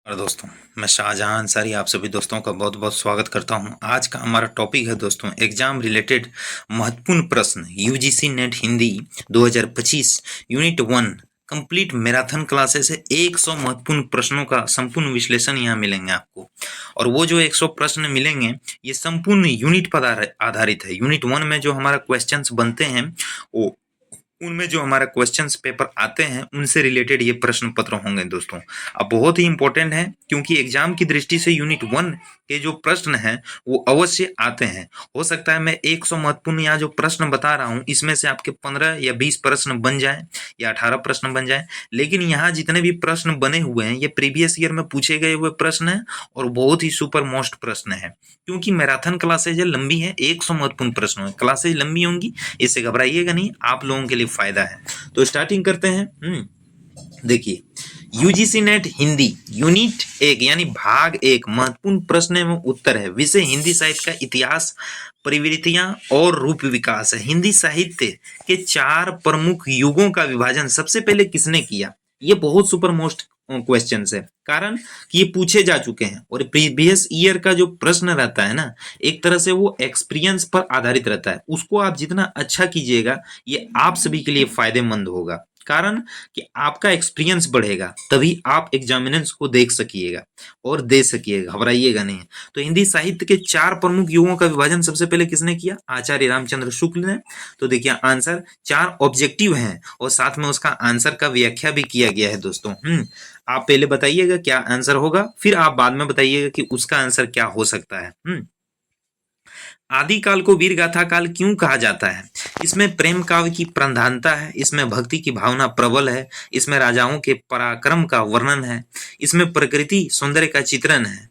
और दोस्तों, मैं शाहजहां अंसारी आप सभी दोस्तों का बहुत बहुत स्वागत करता हूं। आज का हमारा टॉपिक है दोस्तों एग्जाम रिलेटेड महत्वपूर्ण प्रश्न UGC net Hindi 2025 unit 1 complete marathon classes है। 100 महत्वपूर्ण प्रश्नों का संपूर्ण विश्लेषण यहाँ मिलेंगे आपको। और वो जो 100 प्रश्न मिलेंगे ये संपूर्ण यूनिट पर आधारित है। यूनिट 1 में जो हमारा क्वेश्चंस बनते हैं वो उनमें जो हमारा क्वेश्चंस पेपर आते हैं उनसे रिलेटेड ये प्रश्न पत्र होंगे दोस्तों। अब बहुत ही इंपॉर्टेंट है क्योंकि एग्जाम की दृष्टि से यूनिट 1 के जो प्रश्न हैं वो अवश्य आते हैं। हो सकता है मैं 100 महत्वपूर्ण यहाँ जो प्रश्न बता रहा हूँ इसमें से आपके 15 या 20 प्रश्न बन जाए या 18 प्रश्न बन जाए, लेकिन यहाँ जितने भी प्रश्न बने हुए हैं ये प्रीवियस ईयर में पूछे गए हुए प्रश्न हैं और बहुत ही सुपर मोस्ट प्रश्न है। क्योंकि मैराथन क्लासेज लंबी है, 100 महत्वपूर्ण प्रश्न है, क्लासेज लंबी होंगी, इससे घबराइएगा नहीं, आप लोगों के लिए फायदा है। तो स्टार्टिंग करते हैं। देखिए, यूजीसी नेट हिंदी यूनिट 1 यानी भाग 1 महत्वपूर्ण प्रश्न एवं उत्तर है। विषय हिंदी साहित्य का इतिहास, प्रवृत्तियां और रूप विकास है। हिंदी साहित्य के 4 प्रमुख युगों का विभाजन सबसे पहले किसने किया? ये बहुत सुपर मोस्ट क्वेश्चन है, कारण कि ये पूछे जा चुके हैं और प्रीवियस ईयर का जो प्रश्न रहता है ना, एक तरह से वो एक्सपीरियंस पर आधारित रहता है। उसको आप जितना अच्छा कीजिएगा ये आप सभी के लिए फायदेमंद होगा, कारण कि आपका एक्सपीरियंस बढ़ेगा तभी आप एग्जामिनेंस को देख सकिएगा और दे सकिएगा, घबराइएगा नहीं। तो हिंदी साहित्य के 4 प्रमुख युगों का विभाजन सबसे पहले किसने किया? आचार्य रामचंद्र शुक्ल ने। तो देखिए आंसर 4 ऑब्जेक्टिव हैं और साथ में उसका आंसर का व्याख्या भी किया गया है दोस्तों। आप पहले बताइएगा क्या आंसर होगा, फिर आप बाद में बताइएगा कि उसका आंसर क्या हो सकता है। आदिकाल को वीर गाथा काल क्यों कहा जाता है? इसमें प्रेम काव्य की प्रधानता है, इसमें भक्ति की भावना प्रबल है, इसमें राजाओं के पराक्रम का वर्णन है, इसमें प्रकृति सौंदर्य का चित्रण है।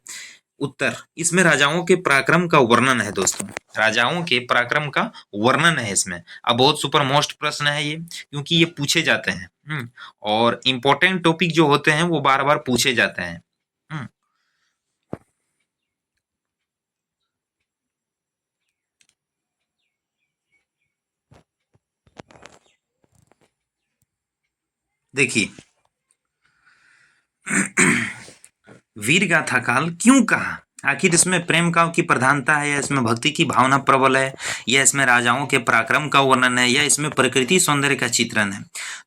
उत्तर, इसमें राजाओं के पराक्रम का वर्णन है दोस्तों, राजाओं के पराक्रम का वर्णन है इसमें। अब बहुत सुपर मोस्ट प्रश्न है ये, क्योंकि ये पूछे जाते हैं और इंपॉर्टेंट टॉपिक जो होते हैं वो बार बार पूछे जाते हैं। देखिए, वीर गाथा काल क्यों कहा? आखिर इसमें प्रेम काव्य की प्रधानता है, या इसमें भक्ति की भावना प्रबल है, या इसमें राजाओं के पराक्रम का वर्णन है, या इसमें प्रकृति सौंदर्य का चित्रण है?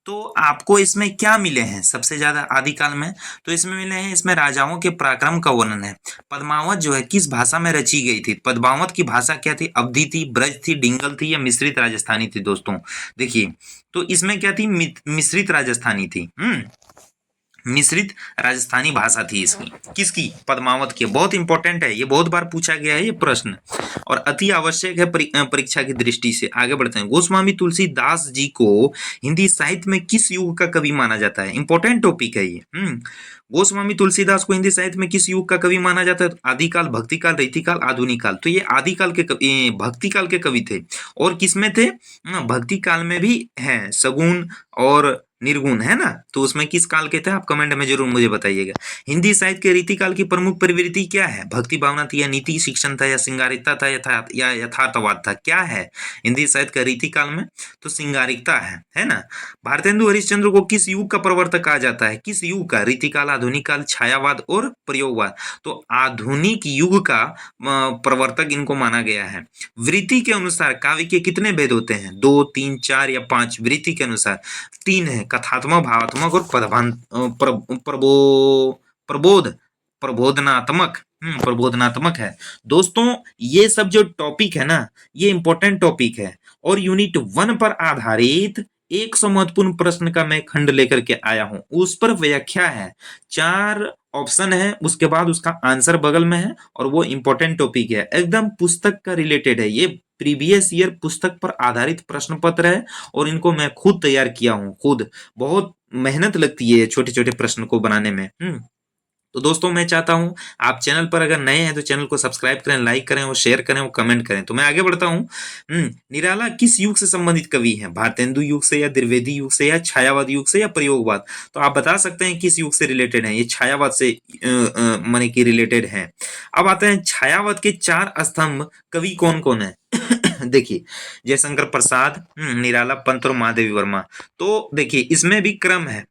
तो आपको इसमें क्या मिले हैं सबसे ज्यादा आदिकाल में? तो इसमें मिले हैं, इसमें राजाओं के पराक्रम का वर्णन है। पद्मावत जो है किस भाषा में रची गई थी? पद्मावत की भाषा क्या थी? अवधी थी, ब्रज थी, डिंगल थी, या मिश्रित राजस्थानी थी दोस्तों? देखिए, तो इसमें क्या थी? मिश्रित राजस्थानी थी। मिश्रित राजस्थानी भाषा थी इसकी। किसकी? पद्मावत की। बहुत इंपॉर्टेंट है, ये बहुत बार पूछा गया है ये प्रश्न और अति आवश्यक है परीक्षा की दृष्टि से। आगे बढ़ते हैं। गोस्वामी तुलसीदास जी को हिंदी साहित्य में किस युग का कवि माना जाता है? इंपॉर्टेंट टॉपिक है ये। गोस्वामी तुलसीदास को हिंदी साहित्य में किस युग का कवि माना जाता है? आदिकाल, भक्तिकाल, रीतिकाल, आधुनिक काल। तो ये आदिकाल के भक्तिकाल के कवि थे। और किसमें थे? भक्ति काल में भी है, सगुन और निर्गुण है ना, तो उसमें किस काल के थे? आप कमेंट में जरूर मुझे बताइएगा। हिंदी साहित्य के रीतिकाल की प्रमुख प्रवृत्ति क्या है? भक्ति भावना थी, या नीति शिक्षण था, या सिंगारिकता था, या यथार्थवाद था? क्या है हिंदी साहित्य का रीतिकाल में? तो सिंगारिकता है ना। भारतेंदु हरिश्चंद्र को किस युग का प्रवर्तक कहा जाता है? किस युग का? रीतिकाल, आधुनिक काल, छायावाद और प्रयोगवाद। तो आधुनिक युग का प्रवर्तक इनको माना गया है। वृत्ति के अनुसार काव्य के कितने भेद होते हैं? 2, 3, 4 या 5? वृत्ति के अनुसार 3 है, कथात्मक, भावात्मक और प्रबोधनात्मक। प्रबोधनात्मक है दोस्तों। ये सब जो टॉपिक है ना, ये इंपॉर्टेंट टॉपिक है और यूनिट 1 पर आधारित 100 महत्वपूर्ण प्रश्न का मैं खंड लेकर के आया हूं, उस पर व्याख्या है। 4 ऑप्शन है, उसके बाद उसका आंसर बगल में है और वो इंपॉर्टेंट टॉपिक है, एकदम पुस्तक का रिलेटेड है। ये प्रीवियस ईयर पुस्तक पर आधारित प्रश्न पत्र है और इनको मैं खुद तैयार किया हूं। खुद बहुत मेहनत लगती है छोटे छोटे प्रश्न को बनाने में। तो दोस्तों, मैं चाहता हूं आप चैनल पर अगर नए हैं तो चैनल को सब्सक्राइब करें, लाइक करें और शेयर करें और कमेंट करें। तो मैं आगे बढ़ता हूं। निराला किस युग से संबंधित कवि है? भारतेंदु युग से, या द्विवेदी युग से, या छायावाद युग से, या प्रयोगवाद? तो आप बता सकते हैं किस युग से रिलेटेड है। ये छायावाद से माने कि रिलेटेड है। अब आते हैं छायावाद के 4 स्तंभ कवि कौन कौन है? देखिए, जयशंकर प्रसाद, निराला, पंत और महादेवी वर्मा। तो देखिए, इसमें भी क्रम है।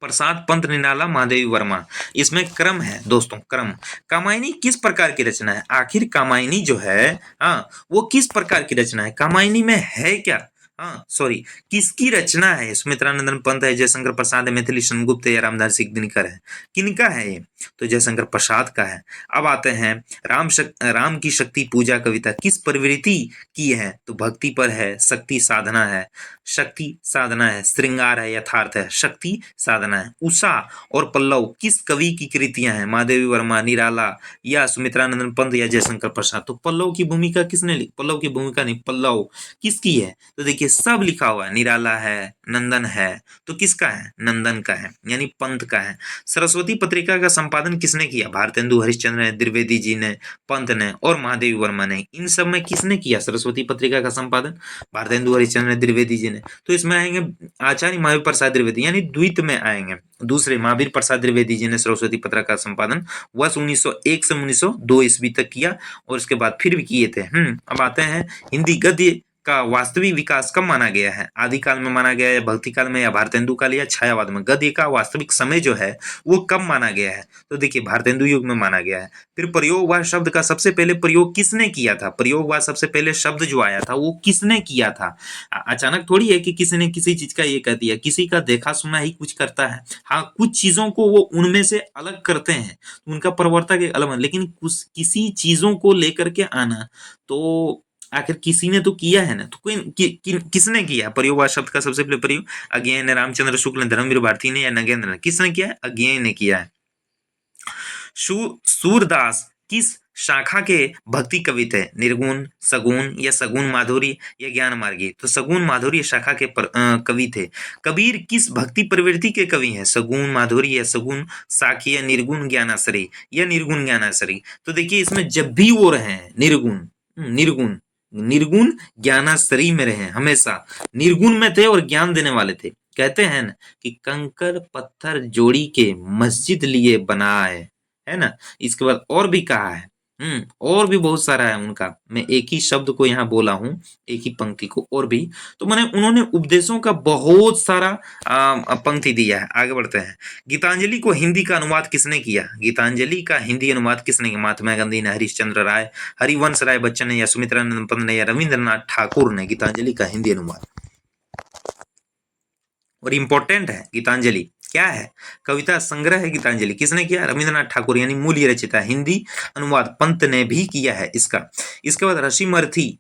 प्रसाद पंत निराला महादेवी वर्मा। इसमें क्रम है दोस्तों, क्रम। कामायनी किस प्रकार की रचना है? आखिर कामायनी जो है, हाँ, वो किस प्रकार की रचना है? कामायनी में है क्या? हाँ सॉरी, किसकी रचना है? सुमित्रानंदन पंत है, जयशंकर प्रसाद है, मैथिली शरणगुप्त है या रामदास दिनकर है? किनका है ये? तो जयशंकर प्रसाद का है। अब आते हैं राम की शक्ति पूजा कविता किस प्रवृत्ति की है? तो भक्ति पर है, शक्ति साधना है, शक्ति साधना है, श्रृंगार है, यथार्थ है, शक्ति साधना है। उषा और पल्लव किस कवि की कृतियां हैं? महादेवी वर्मा, निराला या सुमित्रानंदन पंत या जयशंकर प्रसाद? तो पल्लव की भूमिका किसने ली? पल्लव की भूमिका नहीं, पल्लव किसकी है? तो देखिए सब लिखा हुआ है, निराला है, नंदन है, तो किसका है? नंदन का है, यानी पंत का है। सरस्वती पत्रिका का संपादन किसने किया? भारतेंदु हरिश्चंद्र ने, द्विवेदी जी ने, पंत ने और महादेवी वर्मा ने। इन सब में किसने किया सरस्वती पत्रिका का संपादन? भारतेंदु हरिश्चंद्र ने, द्विवेदी जी ने। तो इसमें आएंगे आचार्य महावीर प्रसाद द्विवेदी, यानी द्वित में आएंगे। दूसरे महावीर प्रसाद द्विवेदी जी ने सरस्वती पत्रिका का संपादन वर्ष 1901 से 1902 ईस्वी तक किया और उसके बाद फिर भी किए थे। अब आते हैं हिंदी गद्य का वास्तविक विकास कब माना गया है? आदिकाल में माना गया है, भक्ति काल में, या भारतेंदु काल या छायावाद में? गद्य का वास्तविक समय जो है वो कब माना गया है? तो देखिए भारतेंदु युग में माना गया है। फिर प्रयोगवाद शब्द का सबसे पहले प्रयोग किसने किया था? प्रयोगवाद सबसे पहले शब्द जो आया था वो किसने किया था? अचानक थोड़ी है कि किसी ने किसी चीज का ये कह दिया, किसी का देखा सुना ही कुछ करता है। हाँ, कुछ चीजों को वो उनमें से अलग करते हैं, उनका प्रवर्तक एक अलग, लेकिन किसी चीजों को लेकर के आना तो आखिर किसी ने तो किया है ना। तो किसने किया? प्रयोगवाद शब्द का सबसे पहले प्रयोग अज्ञेय ने, रामचंद्र शुक्ल ने, धर्मवीर भारती ने या नगेंद्र ने? किसने किया है? अज्ञेय ने किया है। सूरदास किस शाखा के भक्ति कवि थे? निर्गुण, सगुण या सगुण माधुरी या ज्ञान मार्गी? तो सगुण माधुरी शाखा के कवि थे। कबीर किस भक्ति प्रवृत्ति के कवि हैं? सगुण माधुरी या सगुण साखी या निर्गुण ज्ञानाश्रयी या निर्गुण ज्ञानाश्रयी? तो देखिए इसमें जब भी वो रहे हैं निर्गुण, निर्गुण निर्गुण ज्ञानाश्रयी में रहे, हमेशा निर्गुण में थे और ज्ञान देने वाले थे। कहते हैं ना कि कंकर पत्थर जोड़ी के मस्जिद लिए बनाए, है ना। इसके बाद और भी कहा है, और भी बहुत सारा है उनका। मैं एक ही शब्द को यहाँ बोला हूँ, एक ही पंक्ति को, और भी। तो मैंने उन्होंने उपदेशों का बहुत सारा पंक्ति दिया है। आगे बढ़ते हैं। गीतांजलि को हिंदी का अनुवाद किसने किया? गीतांजलि का हिंदी अनुवाद किसने किया? महात्मा गांधी ने, हरिश्चंद्र राय, हरिवंश राय बच्चन ने या सुमित्रानंद पंत ने या रविंद्रनाथ ठाकुर ने गीतांजलि का हिंदी अनुवाद। और इंपॉर्टेंट है गीतांजलि क्या है? कविता संग्रह है गीतांजलि। किसने किया? रविंद्रनाथ ठाकुर, यानी मूल रचिता। हिंदी अनुवाद पंत ने भी किया है इसका। इसके बाद ऋषिमर्थी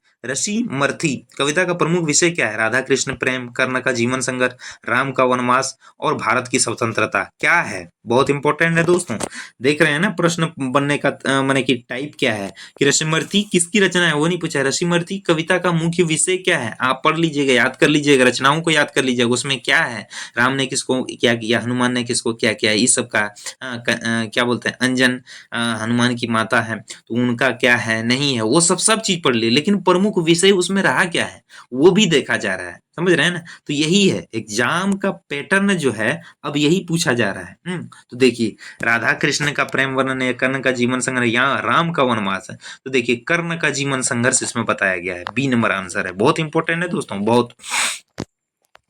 कविता का प्रमुख विषय क्या है? राधा कृष्ण प्रेम, कर्ण का जीवन संघर्ष, राम का वनवास और भारत की स्वतंत्रता। क्या है? बहुत इंपॉर्टेंट है दोस्तों। देख रहे हैं ना प्रश्न बनने का माने की टाइप क्या है कि ऋषिमर्थी किसकी रचना है वो नहीं पूछा। ऋषिमर्थी कविता का मुख्य विषय क्या है? आप पढ़ लीजिएगा, याद कर लीजिएगा, रचनाओं को याद कर लीजिएगा। उसमें क्या है? राम ने किसको क्या किया, हनुमान ने किसको क्या किया, इस सब का क्या बोलते हैं, अंजन हनुमान की माता है तो उनका क्या है, नहीं है, वो सब चीज पढ़ ली। लेकिन प्रमुख विषय उसमें रहा क्या है वो भी देखा जा रहा है। समझ रहे हैं ना। तो यही है एग्जाम का पैटर्न जो है, अब यही पूछा जा रहा है। तो देखिए राधा कृष्ण का प्रेम वर्णन है, कर्ण का जीवन संघर्ष, यहाँ राम का वनवास है। तो देखिए कर्ण का जीवन संघर्ष इसमें बताया गया है। बी नंबर आंसर है। बहुत इंपॉर्टेंट है दोस्तों, बहुत।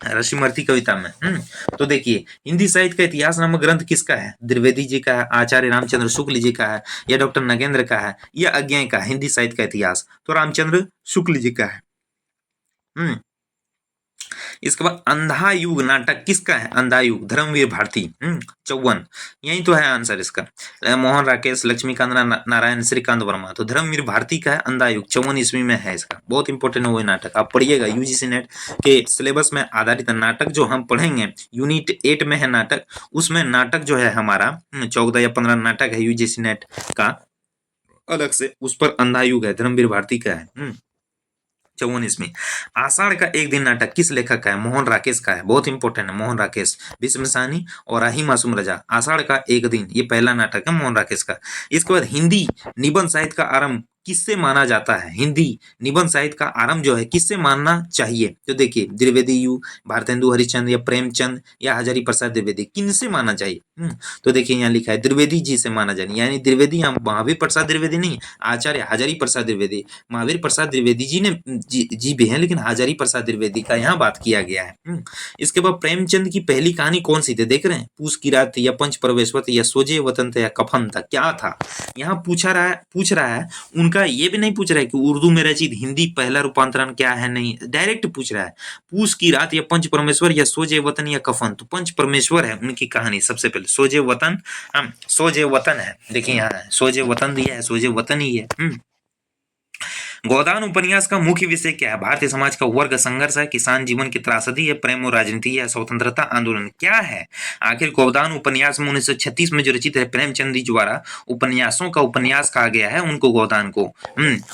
ऋषिमर्थी कविता में तो देखिए हिंदी साहित्य का इतिहास नामक ग्रंथ किसका है? द्विवेदी जी का है, आचार्य रामचंद्र शुक्ल जी का है या डॉक्टर नगेंद्र का है या अज्ञेय का? हिंदी साहित्य का इतिहास तो रामचंद्र शुक्ल जी का है। इसके बाद अंधा युग नाटक किसका है? अंधा युग धर्मवीर भारती 54, यही तो है आंसर इसका। मोहन राकेश, लक्ष्मीकांत नारायण, श्रीकांत वर्मा। तो धर्मवीर भारती का है अंधा युग, 54 ईस्वी में है इसका। बहुत इंपॉर्टेंट है वो नाटक, आप पढ़िएगा। यूजीसी नेट के सिलेबस में आधारित नाटक जो हम पढ़ेंगे, यूनिट 8 में है नाटक, उसमें नाटक जो है हमारा 14 या 15 नाटक है यूजीसी नेट का अलग से, उस पर अंधा युग है, धर्मवीर भारती का है 54 ईस्वी। आषाढ़ का एक दिन नाटक किस लेखक का है? मोहन राकेश का है। बहुत इंपॉर्टेंट है मोहन राकेश, भीष्म साहनी और राही मासूम रजा। आषाढ़ का एक दिन ये पहला नाटक है मोहन राकेश का। इसके बाद हिंदी निबंध साहित्य का आरंभ किससे माना जाता है? हिंदी निबंध साहित्य का आरंभ जो है किससे मानना चाहिए? तो देखिए द्विवेदी यू, भारतेंदु हरिश्चंद्र या प्रेमचंद या हजारी प्रसाद द्विवेदी, किनसे माना चाहिए? तो देखिए यहाँ लिखा है द्विवेदी जी से माना जाए, यानी द्विवेदी यहाँ महावीर प्रसाद द्विवेदी नहीं, आचार्य हजारी प्रसाद द्विवेदी। महावीर प्रसाद द्विवेदी जी ने जी भी हैं, लेकिन हजारी प्रसाद द्विवेदी का यहाँ बात किया गया है। इसके बाद प्रेमचंद की पहली कहानी कौन सी थी? देख रहे हैं, पूस की रात या पंच प्रवेशवत या सोजे वतन था या कफन था, क्या था? यहाँ पूछ रहा है उनका, ये भी नहीं पूछ रहा है कि उर्दू में रचित हिंदी पहला रूपांतरण क्या है, नहीं, डायरेक्ट पूछ रहा है पूस की रात या पंच परमेश्वर या सोजे वतन या कफन। तो पंच परमेश्वर है उनकी कहानी सबसे पहले। सोजे वतन, सोजे वतन है, देखिए यहाँ सोजे वतन दिया है, सोजे वतन ही है। गोदान उपन्यास का मुख्य विषय क्या है? भारतीय समाज का वर्ग संघर्ष है, किसान जीवन की त्रासदी है, प्रेम और राजनीति है, स्वतंत्रता आंदोलन, क्या है आखिर? गोदान उपन्यास में 1936 में जो रचित है प्रेमचंद जी द्वारा उपन्यासों का उपन्यास कहा गया है उनको, गोदान को।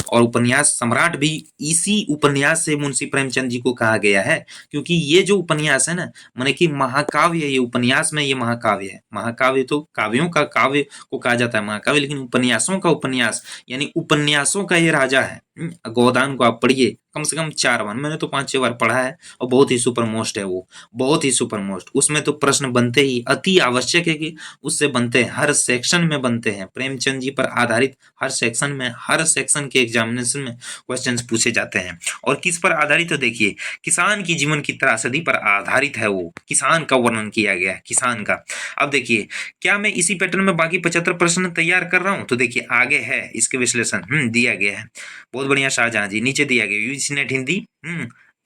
और उपन्यास सम्राट भी इसी उपन्यास से मुंशी प्रेमचंद जी को कहा गया है, क्योंकि ये जो उपन्यास है ना, माने कि महाकाव्य, ये उपन्यास में ये महाकाव्य है। महाकाव्य तो काव्यों का काव्य को कहा जाता है महाकाव्य, लेकिन उपन्यासों का उपन्यास यानी उपन्यासों का ये राजा है। गोदान को आप पढ़िए कम से कम 4 बार, मैंने तो 5-6 बार पढ़ा है, और बहुत ही सुपर मोस्ट है वो, बहुत ही सुपर मोस्ट। उसमें तो प्रश्न बनते ही, अति आवश्यक है कि उससे बनते हैं, हर सेक्शन में बनते हैं। प्रेमचंद जी पर आधारित हर सेक्शन के एग्जामिनेशन में क्वेश्चंस पूछे जाते हैं। और किस पर आधारित है? देखिए किसान की जीवन की त्रासदी पर आधारित है वो, किसान का वर्णन किया गया है, किसान का। अब देखिए क्या मैं इसी पैटर्न में बाकी 75 प्रश्न तैयार कर रहा हूँ? तो देखिए आगे है इसके विश्लेषण दिया गया है, बहुत बढ़िया शाहजहां जी, नीचे दिया गया यूजीसी नेट हिंदी।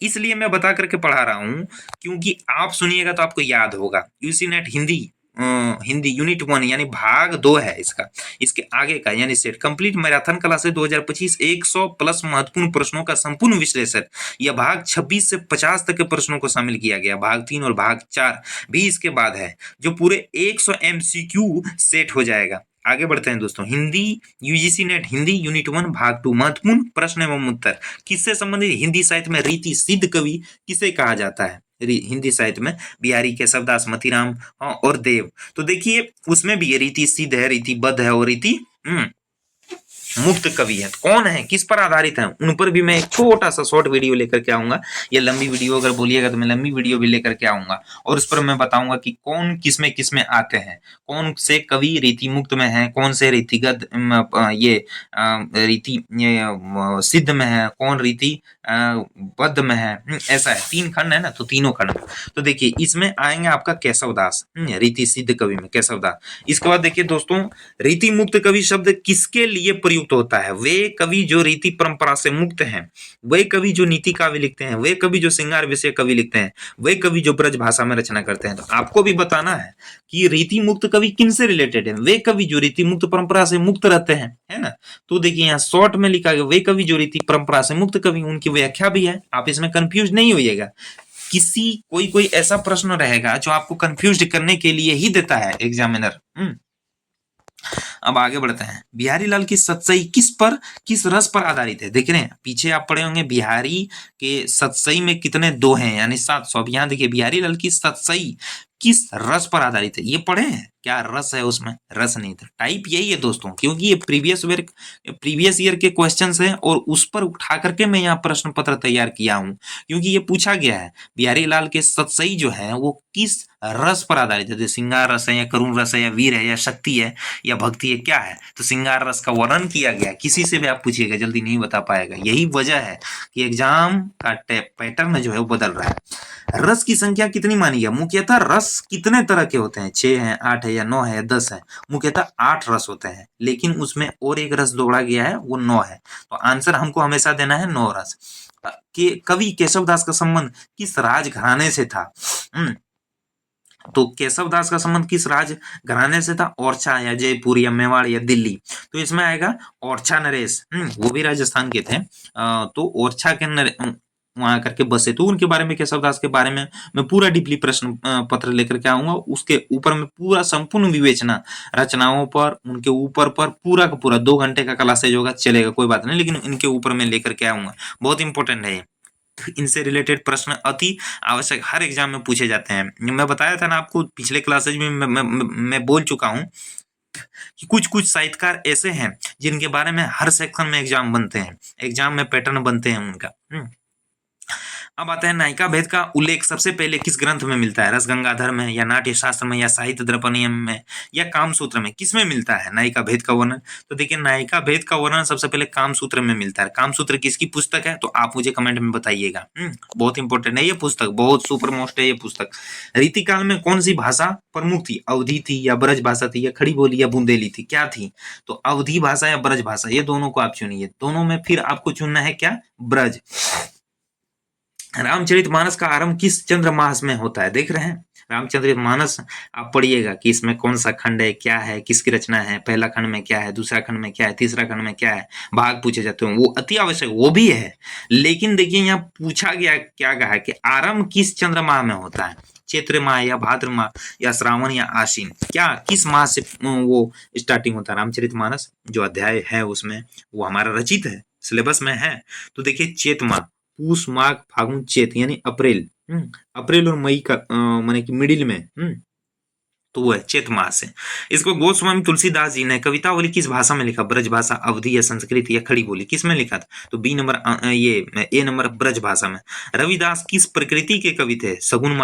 इसलिए मैं बता करके पढ़ा रहा हूँ क्योंकि आप सुनिएगा तो आपको याद होगा। UGC net Hindi Hindi unit 1 यानी भाग 2 है इसका, इसके आगे का यानी set complete marathon classes 2025 100 plus महत्वपूर्ण प्रश्नों का संपूर्ण विश्लेषण, यह भाग 26 से 50 तक के प्रश्नों को शामिल किया गया। भाग 3 और भाग 4 भी इसके बाद है, जो पूरे 100 MCQ सेट हो जाएगा। आगे बढ़ते हैं दोस्तों। Hindi UGC net Hindi unit 1 भाग 2 महत्वपूर्ण प्रश्न एवं उत्तर, किससे संबंधित? हिंदी साहित्य में रीति सिद्ध कवि किसे कहा जाता है? हिंदी साहित्य में बिहारी, केशवदास, मतीराम और देव। तो देखिए उसमें भी ये रीति सिद्ध है, रीति बद्ध है और रीति मुक्त कवि है। कौन है, किस पर आधारित है, उन पर भी मैं एक छोटा सा शॉर्ट वीडियो लेकर के आऊंगा। ये लंबी वीडियो अगर बोलिएगा तो मैं लंबी वीडियो भी लेकर के आऊंगा, और उस पर मैं बताऊंगा कि कौन किसमें आते हैं, कौन से कवि रीति मुक्त में है, कौन से रीतिगत ये रीति सिद्ध में है, कौन रीति बद्ध में है। ऐसा है, 3 खंड है ना, तो तीनों खंड। तो देखिए इसमें आएंगे आपका केशवदास, रीति सिद्ध कवि में केशवदास। इसके बाद देखिए दोस्तों, रीति मुक्त कवि शब्द किसके लिए प्रयुक्त होता है? वे कवि जो रीति परंपरा से मुक्त हैं, वे कवि जो नीति काव्य लिखते हैं, वे कवि जो श्रृंगार विषय कवि लिखते हैं, वे कवि जो ब्रज भाषा में रचना करते हैं। तो आपको भी बताना है कि रीति मुक्त कवि किन से रिलेटेड है? वे कवि जो रीति मुक्त परंपरा से मुक्त रहते हैं, है ना। तो देखिए यहाँ शॉर्ट में लिखा गया वे कवि जो रीति परंपरा से मुक्त कवि, उनकी व्याख्या भी है, आप इसमें कंफ्यूज नहीं होइएगा। कोई ऐसा प्रश्न रहेगा जो आपको कंफ्यूज करने के लिए ही देता है एग्जामिनर। अब आगे बढ़ते हैं। बिहारी लाल की सतसई किस रस पर आधारित है? देख रहे हैं पीछे आप पढ़े होंगे बिहारी के सतसई में कितने 2 हैं, यानी 700। अब यहाँ देखिए बिहारी लाल की सतसई किस रस पर आधारित है, ये पढ़े हैं क्या? रस है उसमें, रस नहीं था। टाइप यही है दोस्तों, क्योंकि ये प्रीवियस ईयर के क्वेश्चंस हैं, और उस पर उठा करके मैं यहाँ प्रश्न पत्र तैयार किया हूँ, क्योंकि ये पूछा गया है बिहारी लाल के सतसई जो है वो किस रस पर आधारित है। श्रृंगार रस है या करुण रस है या वीर है या शक्ति है या भक्ति है, क्या है? तो श्रृंगार रस का वर्णन किया गया। किसी से भी आप पूछिएगा जल्दी नहीं बता पाएगा। यही वजह है कि एग्जाम का पैटर्न जो है वो बदल रहा है। रस की संख्या कितनी मानी है? मुख्यतः रस कितने तरह के होते हैं? 6 है, 8 है या 9 है या 10 है? मुख्यतः 8 रस होते हैं, लेकिन उसमें और एक रस जोड़ा गया है, वो 9 है। तो आंसर हमको हमेशा देना है 9 रस। कि कवि केशवदास का संबंध किस राजघराने से था? तो केशवदास का संबंध किस राज घराने से था? ओरछा या जयपुर या मेवाड़ या दिल्ली? तो इसमें आएगा ओरछा नरेश, वो भी राजस्थान के थे। तो ओरछा के वहां करके बसे, तो उनके बारे में, केशवदास के बारे में मैं पूरा डीपली प्रश्न पत्र लेकर के आऊंगा। उसके ऊपर में पूरा संपूर्ण विवेचना रचनाओं पर, उनके ऊपर पर पूरा का पूरा 2 घंटे का क्लासेज होगा, चलेगा कोई बात नहीं, लेकिन इनके ऊपर में लेकर के आऊंगा। बहुत इंपॉर्टेंट है ये, इनसे रिलेटेड प्रश्न अति आवश्यक हर एग्जाम में पूछे जाते हैं। मैं बताया था ना आपको पिछले क्लासेज में, मैं बोल चुका हूं कि कुछ कुछ साहित्यकार ऐसे हैं जिनके बारे में हर सेक्शन में एग्जाम बनते हैं, एग्जाम में पैटर्न बनते हैं उनका। अब आता है नायिका भेद का उल्लेख सबसे पहले किस ग्रंथ में मिलता है? रस गंगाधर में, या नाट्य शास्त्र में, या साहित्य दर्पणीय में, या कामसूत्र में? किसमें मिलता है नायिका भेद का वर्णन? तो देखिए नायिका भेद का वर्णन सबसे पहले कामसूत्र में मिलता है। कामसूत्र किसकी पुस्तक है? तो आप मुझे कमेंट में बताइएगा। बहुत इंपॉर्टेंट है ये पुस्तक, बहुत सुपर मोस्ट है ये पुस्तक। रीतिकाल में कौन सी भाषा प्रमुख थी? अवधी थी, या ब्रज भाषा थी, या खड़ी बोली, या बुंदेली थी? क्या थी? तो अवधी भाषा या ब्रज भाषा, ये दोनों को आप चुनिए। दोनों में फिर आपको चुनना है क्या? ब्रज। रामचरितमानस का आरंभ किस चंद्र मास में होता है? देख रहे हैं रामचरितमानस, आप पढ़िएगा कि इसमें कौन सा खंड है, क्या है, किसकी रचना है, पहला खंड में क्या है, दूसरा खंड में क्या है, तीसरा खंड में क्या है, भाग पूछे जाते हैं, वो अति आवश्यक वो भी है। लेकिन देखिए यहाँ पूछा गया, क्या कहा है कि आरंभ किस चंद्र माह में होता है? चैत्र माह, या भाद्र माह, या श्रावण, या आश्विन? क्या किस माह से वो स्टार्टिंग होता है? रामचरितमानस जो अध्याय है उसमें वो हमारा रचित है, सिलेबस में है। तो देखिए चैत माह, पूस, माघ, फागुन, चैत यानी अप्रैल, अप्रैल और मई का माने कि मिडिल में, तो वो है चैत मास है। इसको गोस्वामी तुलसीदास जी ने कवितावली किस भाषा में लिखा? ब्रज भाषा, अवधी, या संस्कृत, या खड़ी बोली? किस में लिखा था? तो बी नंबर, ये ए नंबर ब्रज भाषा में। रविदास किस प्रकृति के कवि थे? सगुन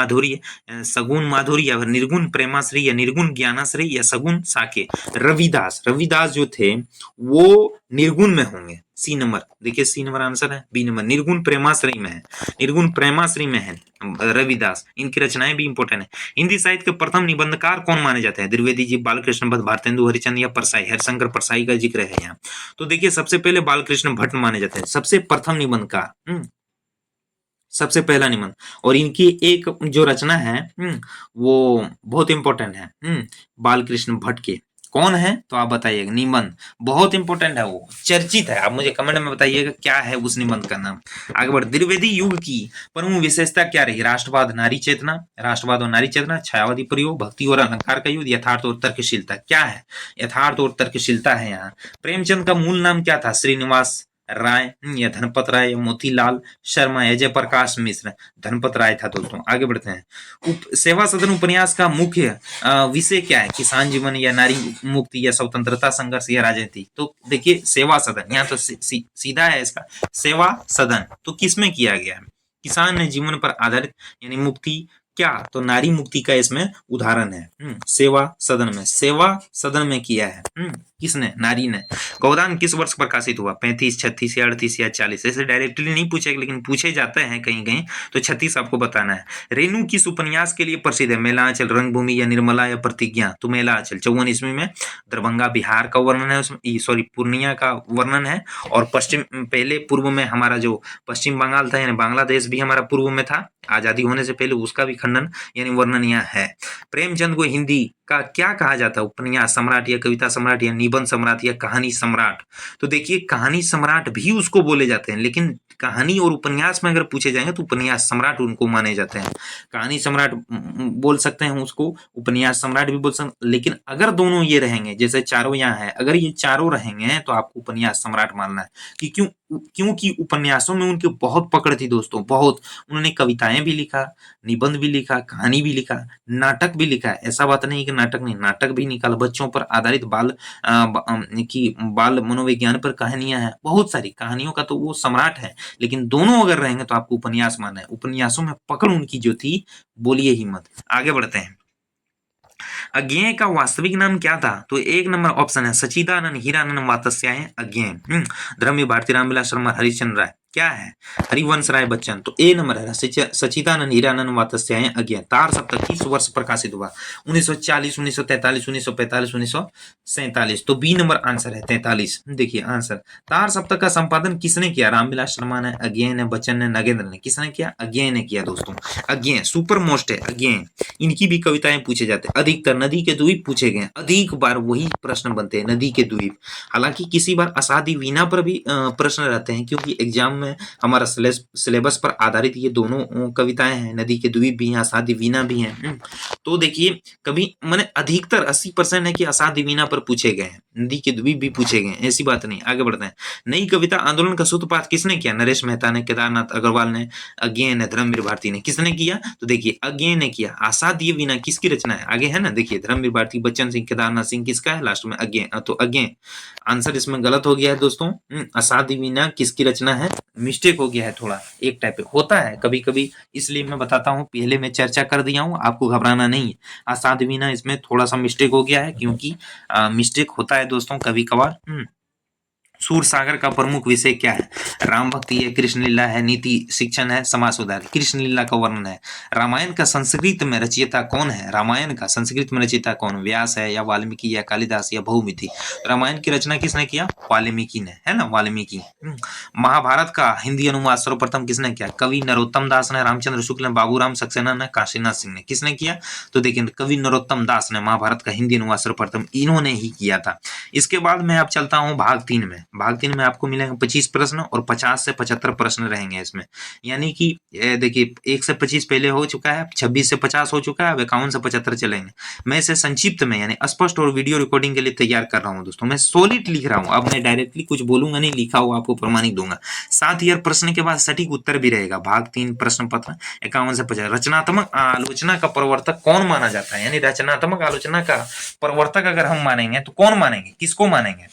माधुर्य, या निर्गुण प्रेमाश्री, या निर्गुण ज्ञानाश्री, या सगुन साके? रविदास जो थे वो निर्गुण में होंगे। सी नंबर, देखिए सी नंबर आंसर है। बी नंबर निर्गुण प्रेमाश्री में है, निर्गुण प्रेमाश्री में है रविदास। इनकी रचनाएं भी इंपॉर्टेंट है। हिंदी साहित्य के प्रथम निबंधकार कौन माने जाते हैं? द्विवेदी जी, बालकृष्ण भट्ट, भारतेंदु हरिचंद, या परसाई? हरिशंकर परसाई का जिक्र है यहाँ। तो देखिए सबसे पहले बालकृष्ण भट्ट माने जाते हैं, सबसे प्रथम निबंधकार, सबसे पहला निबंध। और इनकी एक जो रचना है वो बहुत इंपॉर्टेंट है, बालकृष्ण भट्ट के। कौन है? तो आप बताइएगा। निबंध बहुत इंपॉर्टेंट है, वो चर्चित है। आप मुझे कमेंट में बताइएगा क्या है उस निबंध का नाम। आगे बढ़, द्विवेदी युग की प्रमुख विशेषता क्या रही? राष्ट्रवाद, नारी चेतना, राष्ट्रवाद और नारी चेतना, छायावादी प्रयोग, भक्ति और अलंकार का युद्ध, यथार्थ और तर्कशीलता? क्या है? यथार्थ और तर्कशीलता है यहाँ। प्रेमचंद का मूल नाम क्या था? श्रीनिवास राय, या धनपत राय, या मोतीलाल शर्मा, या जयप्रकाश मिश्र? धनपत राय था दोस्तों। आगे बढ़ते हैं। सेवा सदन उपन्यास का मुख्य विषय क्या है? किसान जीवन, या नारी मुक्ति, या स्वतंत्रता संघर्ष, या राजनीति? तो देखिए सेवा सदन, यहाँ तो सीधा है इसका, सेवा सदन। तो किसमें किया गया है? किसान जीवन पर आधारित, यानी मुक्ति। क्या? तो नारी मुक्ति का इसमें उदाहरण है। सेवा सदन में किया है। किसने? नारी ने। गोदान किस वर्ष प्रकाशित हुआ? 35, 36, या 38, या 40? ऐसे डायरेक्टली नहीं पूछे, लेकिन पूछे जाते हैं कहीं कहीं, तो 36 आपको बताना है। रेणु किस उपन्यास के लिए प्रसिद्ध है? मेलांचल, रंगभूमि, या निर्मला, या प्रतिज्ञा? तो मेलांचल 54 ईस्वी में दरभंगा बिहार का वर्णन है उसमें, सॉरी पूर्णिया का वर्णन है। और पश्चिम, पहले पूर्व में हमारा जो पश्चिम बंगाल था, यानी बांग्लादेश भी हमारा पूर्व में था आजादी होने से पहले, उसका भी खंडन यानी वर्णन यहाँ है। प्रेमचंद को हिंदी का क्या कहा जाता है? उपन्यास सम्राट, या कविता सम्राट, या निबंध सम्राट, या कहानी सम्राट? तो देखिए कहानी सम्राट भी उसको बोले जाते हैं, लेकिन कहानी और उपन्यास में अगर पूछे जाएंगे तो उपन्यास सम्राट उनको माने जाते हैं। कहानी सम्राट बोल सकते हैं उसको, उपन्यास सम्राट भी बोल सकते, लेकिन अगर दोनों ये रहेंगे, जैसे चारों यहाँ है, अगर ये चारों रहेंगे तो आपको उपन्यास सम्राट मानना है। कि क्योंकि उपन्यासों में उनकी बहुत पकड़ थी दोस्तों, बहुत। उन्होंने कविताएं भी लिखा, निबंध भी लिखा, कहानी भी लिखा, नाटक भी लिखा। ऐसा बात नहीं कि नाटक नहीं, नाटक भी निकाला। बच्चों पर आधारित बाल मनोविज्ञान पर कहानियां हैं, बहुत सारी कहानियों का तो वो सम्राट है। लेकिन दोनों अगर रहेंगे तो आपको उपन्यास मानना है। उपन्यासों में पकड़ उनकी जो थी, बोलिए ही मत। आगे बढ़ते हैं। अज्ञेय का वास्तविक नाम क्या था? तो एक नंबर ऑप्शन है सचिदानंद हीरानंद वात्स्यायन अज्ञेय। धर्मवीर भारती रामविलास शर्मा हरिश्चंद्र राय? क्या है? हरिवंश राय बच्चन। तो ए नंबर है सचिदानंद हीरानंद वात्स्यायन अज्ञेय। तार सप्तक किस वर्ष प्रकाशित हुआ? 1940, 1943, 1945, 1947? तो बी नंबर आंसर है 43। देखिए आंसर। तार सप्तक का संपादन किसने किया? रामविलास शर्मा ने, अज्ञेय ने, बच्चन ने, नगेंद्र ने? किसने किया? अज्ञेय ने किया दोस्तों। अज्ञेय सुपर मोस्ट है अज्ञेय। इनकी भी कविताएं पूछे जाते हैं अधिकतर। नदी के द्वीप पूछे गए, अधिक बार वही प्रश्न बनते हैं, नदी के द्वीप। हालांकि किसी बार असादी वीणा पर भी प्रश्न रहते हैं, क्योंकि एग्जाम में हमारा सिलेबस पर आधारित ये दोनों कविताएं हैं। नदी के द्वीप भी हैं, असाध्य वीणा भी हैं। तो देखिए कभी मैंने अधिकतर 80% है कि असाध्य वीणा पर पूछे गए हैं, नदी के द्वीप भी पूछे गए हैं, ऐसी बात नहीं। आगे बढ़ते हैं। नई कविता आंदोलन का सूत्रपात किसने किया? नरेश मेहता ने, केदारनाथ अग्रवाल ने, अज्ञेय ने, धर्मवीर भारती ने। किसने किया? तो देखिए अज्ञेय ने किया। असाध्य वीणा किसकी रचना है? आगे है ना, देखिए धर्मवीर भारती, बच्चन सिंह, केदारनाथ सिंह, किसका है? लास्ट में अज्ञेय। तो अज्ञेय आंसर इसमें गलत हो गया है दोस्तों। असाध्य वीणा किसकी रचना है? मिस्टेक हो गया है, थोड़ा एक टाइप होता है कभी कभी, इसलिए मैं बताता हूँ। पहले मैं चर्चा कर दिया हूँ, आपको घबराना नहीं है। असाध्य वीणा इसमें थोड़ा सा मिस्टेक हो गया है, क्योंकि मिस्टेक होता है दोस्तों कभी कभार। सूर सागर का प्रमुख विषय क्या है? राम भक्ति है, कृष्ण लीला है, नीति शिक्षण है, समाज सुधार। कृष्ण लीला का वर्णन है। रामायण का संस्कृत में रचयिता कौन है? रामायण का संस्कृत में रचयिता कौन? व्यास है या वाल्मीकि या कालिदास या बहुमिति? रामायण की रचना किसने किया? वाल्मीकि ने, है ना, वाल्मीकि। महाभारत का हिंदी अनुवाद सर्वप्रथम किसने किया? कवि नरोत्तम दास ने, रामचंद्र शुक्ल ने, बाबूराम सक्सेना ने, काशीनाथ सिंह ने। किसने किया? तो देखिए कवि नरोत्तम दास ने महाभारत का हिंदी अनुवाद सर्वप्रथम इन्होंने ही किया था। इसके बाद मैं अब चलता हूँ भाग 3 में। भाग 3 में आपको मिलेंगे 25 प्रश्न और 50 से 75 प्रश्न रहेंगे इसमें। यानी कि देखिए 1 से 25 पहले हो चुका है, 26 से 50 हो चुका है, अब 51 से 75 चलेंगे। मैं इसे संक्षिप्त में यानी स्पष्ट और वीडियो रिकॉर्डिंग के लिए तैयार कर रहा हूँ दोस्तों। मैं सॉलिड लिख रहा हूँ, अब मैं डायरेक्टली कुछ बोलूंगा नहीं, लिखा हुआ आपको प्रमाणिक दूंगा। 7 ईयर प्रश्न के बाद सटीक उत्तर भी रहेगा। भाग 3 प्रश्न पत्र 51 से 50। रचनात्मक आलोचना का प्रवर्तक कौन माना जाता है? यानी रचनात्मक आलोचना का प्रवर्तक अगर हम मानेंगे तो कौन मानेंगे, किसको मानेंगे?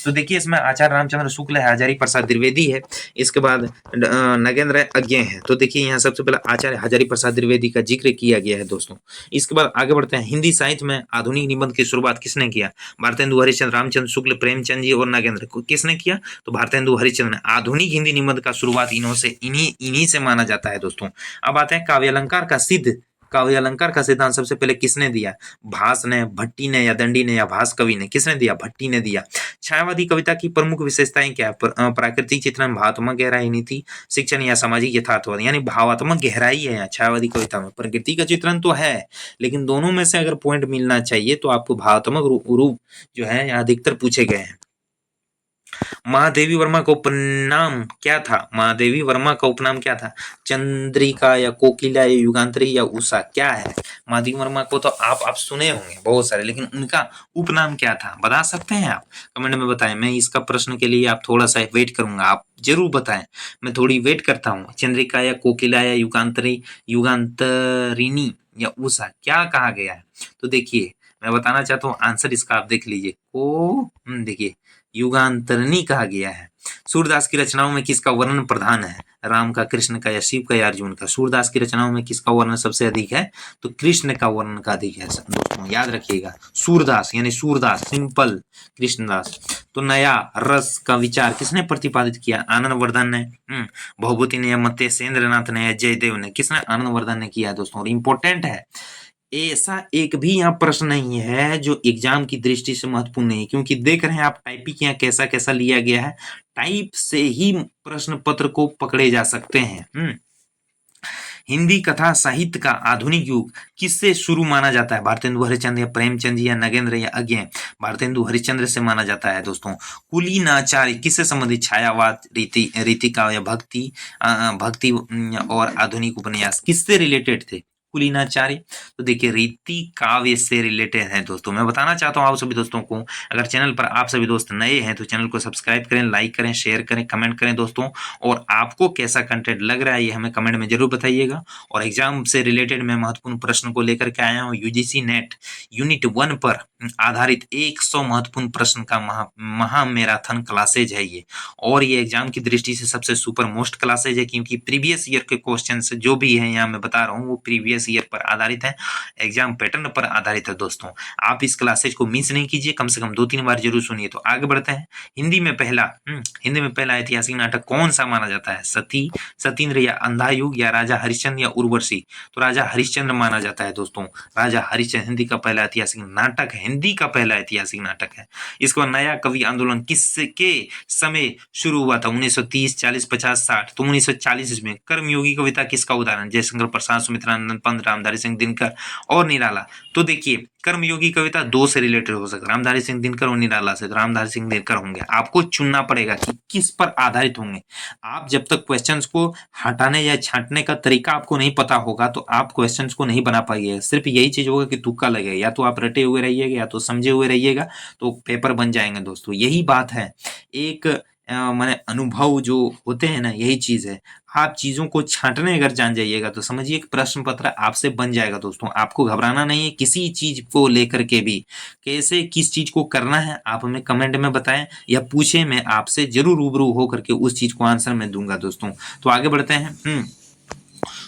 तो देखिए इसमें आचार्य रामचंद्र शुक्ल है, हजारी प्रसाद द्विवेदी है, इसके बाद नगेंद्र अज्ञेय है। तो देखिए यहाँ सबसे पहले आचार्य हजारी प्रसाद द्विवेदी का जिक्र किया गया है दोस्तों। इसके बाद आगे बढ़ते हैं। हिंदी साहित्य में आधुनिक निबंध की शुरुआत किसने किया? भारतेंदु हरिश्चंद्र, रामचंद्र शुक्ल, प्रेमचंद जी और नगेंद्र। किसने किया? तो भारतेंदु हरिश्चंद्र ने। आधुनिक हिंदी निबंध का शुरुआत इन्हीं से माना जाता है दोस्तों। अब आते हैं काव्य अलंकार का सिद्धांत सबसे पहले किसने दिया? भास ने, भट्टी ने या दंडी ने या भास कवि ने? किसने दिया? भट्टी ने दिया। छायावादी कविता की प्रमुख विशेषताएं क्या है? प्राकृतिक चित्रण, भावात्मक गहराई, नीति शिक्षण या सामाजिक यथार्थवाद। यानी भावात्मक गहराई है यहाँ छायावादी कविता में। प्रकृति का चित्रण तो है, लेकिन दोनों में से अगर पॉइंट मिलना चाहिए तो आपको भावात्मक रूप जो है यहाँ अधिकतर पूछे गए हैं। महादेवी वर्मा का उपनाम क्या था? महादेवी वर्मा का उपनाम क्या था? चंद्रिका या कोकिला या युगांतरी या उषा, क्या है? महादेवी वर्मा को तो आप सुने होंगे बहुत सारे, लेकिन उनका उपनाम क्या था? बता सकते हैं आप? कमेंट में बताएं। मैं इसका प्रश्न के लिए आप थोड़ा सा वेट करूंगा, आप जरूर बताएं, मैं थोड़ी वेट करता हूँ। चंद्रिका या कोकिला या युगांतरिनी या उषा, क्या कहा गया है? तो देखिए मैं बताना चाहता हूँ आंसर इसका, आप देख लीजिए। देखिए युगांतरनी कहा गया है। सूरदास की रचनाओं में किसका वर्णन प्रधान है? राम का, कृष्ण का या शिव का या अर्जुन का? सूरदास की रचनाओं में किसका वर्णन सबसे अधिक है? तो कृष्ण का वर्णन का अधिक है दोस्तों, याद रखिएगा। सूरदास यानी सूरदास, सिंपल कृष्णदास। तो नया रस का विचार किसने प्रतिपादित किया? आनंद वर्धन ने, भवभूति ने या मत्स्येंद्र नाथ ने या जयदेव ने? किसने? आनंद वर्धन ने किया दोस्तों। और इंपॉर्टेंट है, ऐसा एक भी यहाँ प्रश्न नहीं है जो एग्जाम की दृष्टि से महत्वपूर्ण नहीं है, क्योंकि देख रहे हैं आप टाइपिंग यहाँ कैसा कैसा लिया गया है। टाइप से ही प्रश्न पत्र को पकड़े जा सकते हैं। हिंदी कथा साहित्य का आधुनिक युग किससे शुरू माना जाता है? भारतेंदु हरिश्चंद्र या प्रेमचंद जी या नगेंद्र या अज्ञेय? भारतेंदु हरिश्चंद्र से माना जाता है दोस्तों। कुलीनाचार्य किससे संबंधित? छायावाद, रीतिका या भक्ति और आधुनिक उपन्यास किससे रिलेटेड थे? कुलीनाचार्य। तो देखिए रीति काव्य से रिलेटेड है दोस्तों। मैं बताना चाहता हूँ आप सभी दोस्तों को, अगर चैनल पर आप सभी दोस्त नए हैं तो चैनल को सब्सक्राइब करें, लाइक करें, शेयर करें, कमेंट करें दोस्तों। और आपको कैसा कंटेंट लग रहा है ये हमें कमेंट में जरूर बताइएगा। और एग्जाम से रिलेटेड मैं महत्वपूर्ण प्रश्न को लेकर के आया हूँ। यूजीसी नेट यूनिट 1 पर आधारित 100 महत्वपूर्ण प्रश्न का महा मैराथन क्लासेज है ये। और ये एग्जाम की दृष्टि से सबसे सुपर मोस्ट क्लासेज है, क्योंकि प्रीवियस ईयर के क्वेश्चन जो भी है यहाँ मैं बता रहा हूँ वो प्रीवियस ईयर पर आधारित है, एग्जाम पैटर्न पर आधारित है दोस्तों। आप इस क्लासेज को मिस नहीं कीजिए, कम से कम 2-3 बार जरूर सुनिए। तो आगे बढ़ते हैं। हिंदी में पहला ऐतिहासिक नाटक कौन सा माना जाता है? सती, सतीन्द्र या अंधायुग या राजा हरिश्चंद्र या उर्वशी? तो राजा हरिश्चंद्र माना जाता है दोस्तों। राजा हरिश्चंद्र हिंदी का पहला ऐतिहासिक नाटक है, हिंदी का पहला ऐतिहासिक नाटक है। इसको नया कवि आंदोलन किसके समय शुरू हुआ था? 1930, 40, 50, 60। तो 1940 में। कर्मयोगी कविता किसका उदाहरण? जयशंकर प्रसाद, सुमित्रानंद पंत, रामधारी सिंह दिनकर और निराला। तो देखिए कर्मयोगी कविता दो से रिलेटेड हो सकता है, रामधारी सिंह दिनकर और निराला से। तो रामधारी सिंह दिनकर होंगे। आपको चुनना पड़ेगा कि किस पर आधारित होंगे। आप जब तक क्वेश्चंस को हटाने या छांटने का तरीका आपको नहीं पता होगा तो आप क्वेश्चंस को नहीं बना पाइए। सिर्फ यही चीज होगा कि तुक्का लगेगा, या तो आप रटे हुए रहिएगा या तो समझे हुए रहिएगा, तो पेपर बन जाएंगे दोस्तों। यही बात है, एक माने अनुभव जो होते हैं ना, यही चीज है। आप चीजों को छांटने अगर जान जाइएगा तो समझिए एक प्रश्न पत्र आपसे बन जाएगा दोस्तों। आपको घबराना नहीं है किसी चीज को लेकर के भी। कैसे किस चीज को करना है आप हमें कमेंट में बताएं या पूछें, मैं आपसे जरूर रूबरू होकर के उस चीज को आंसर मैं दूंगा दोस्तों। तो आगे बढ़ते हैं।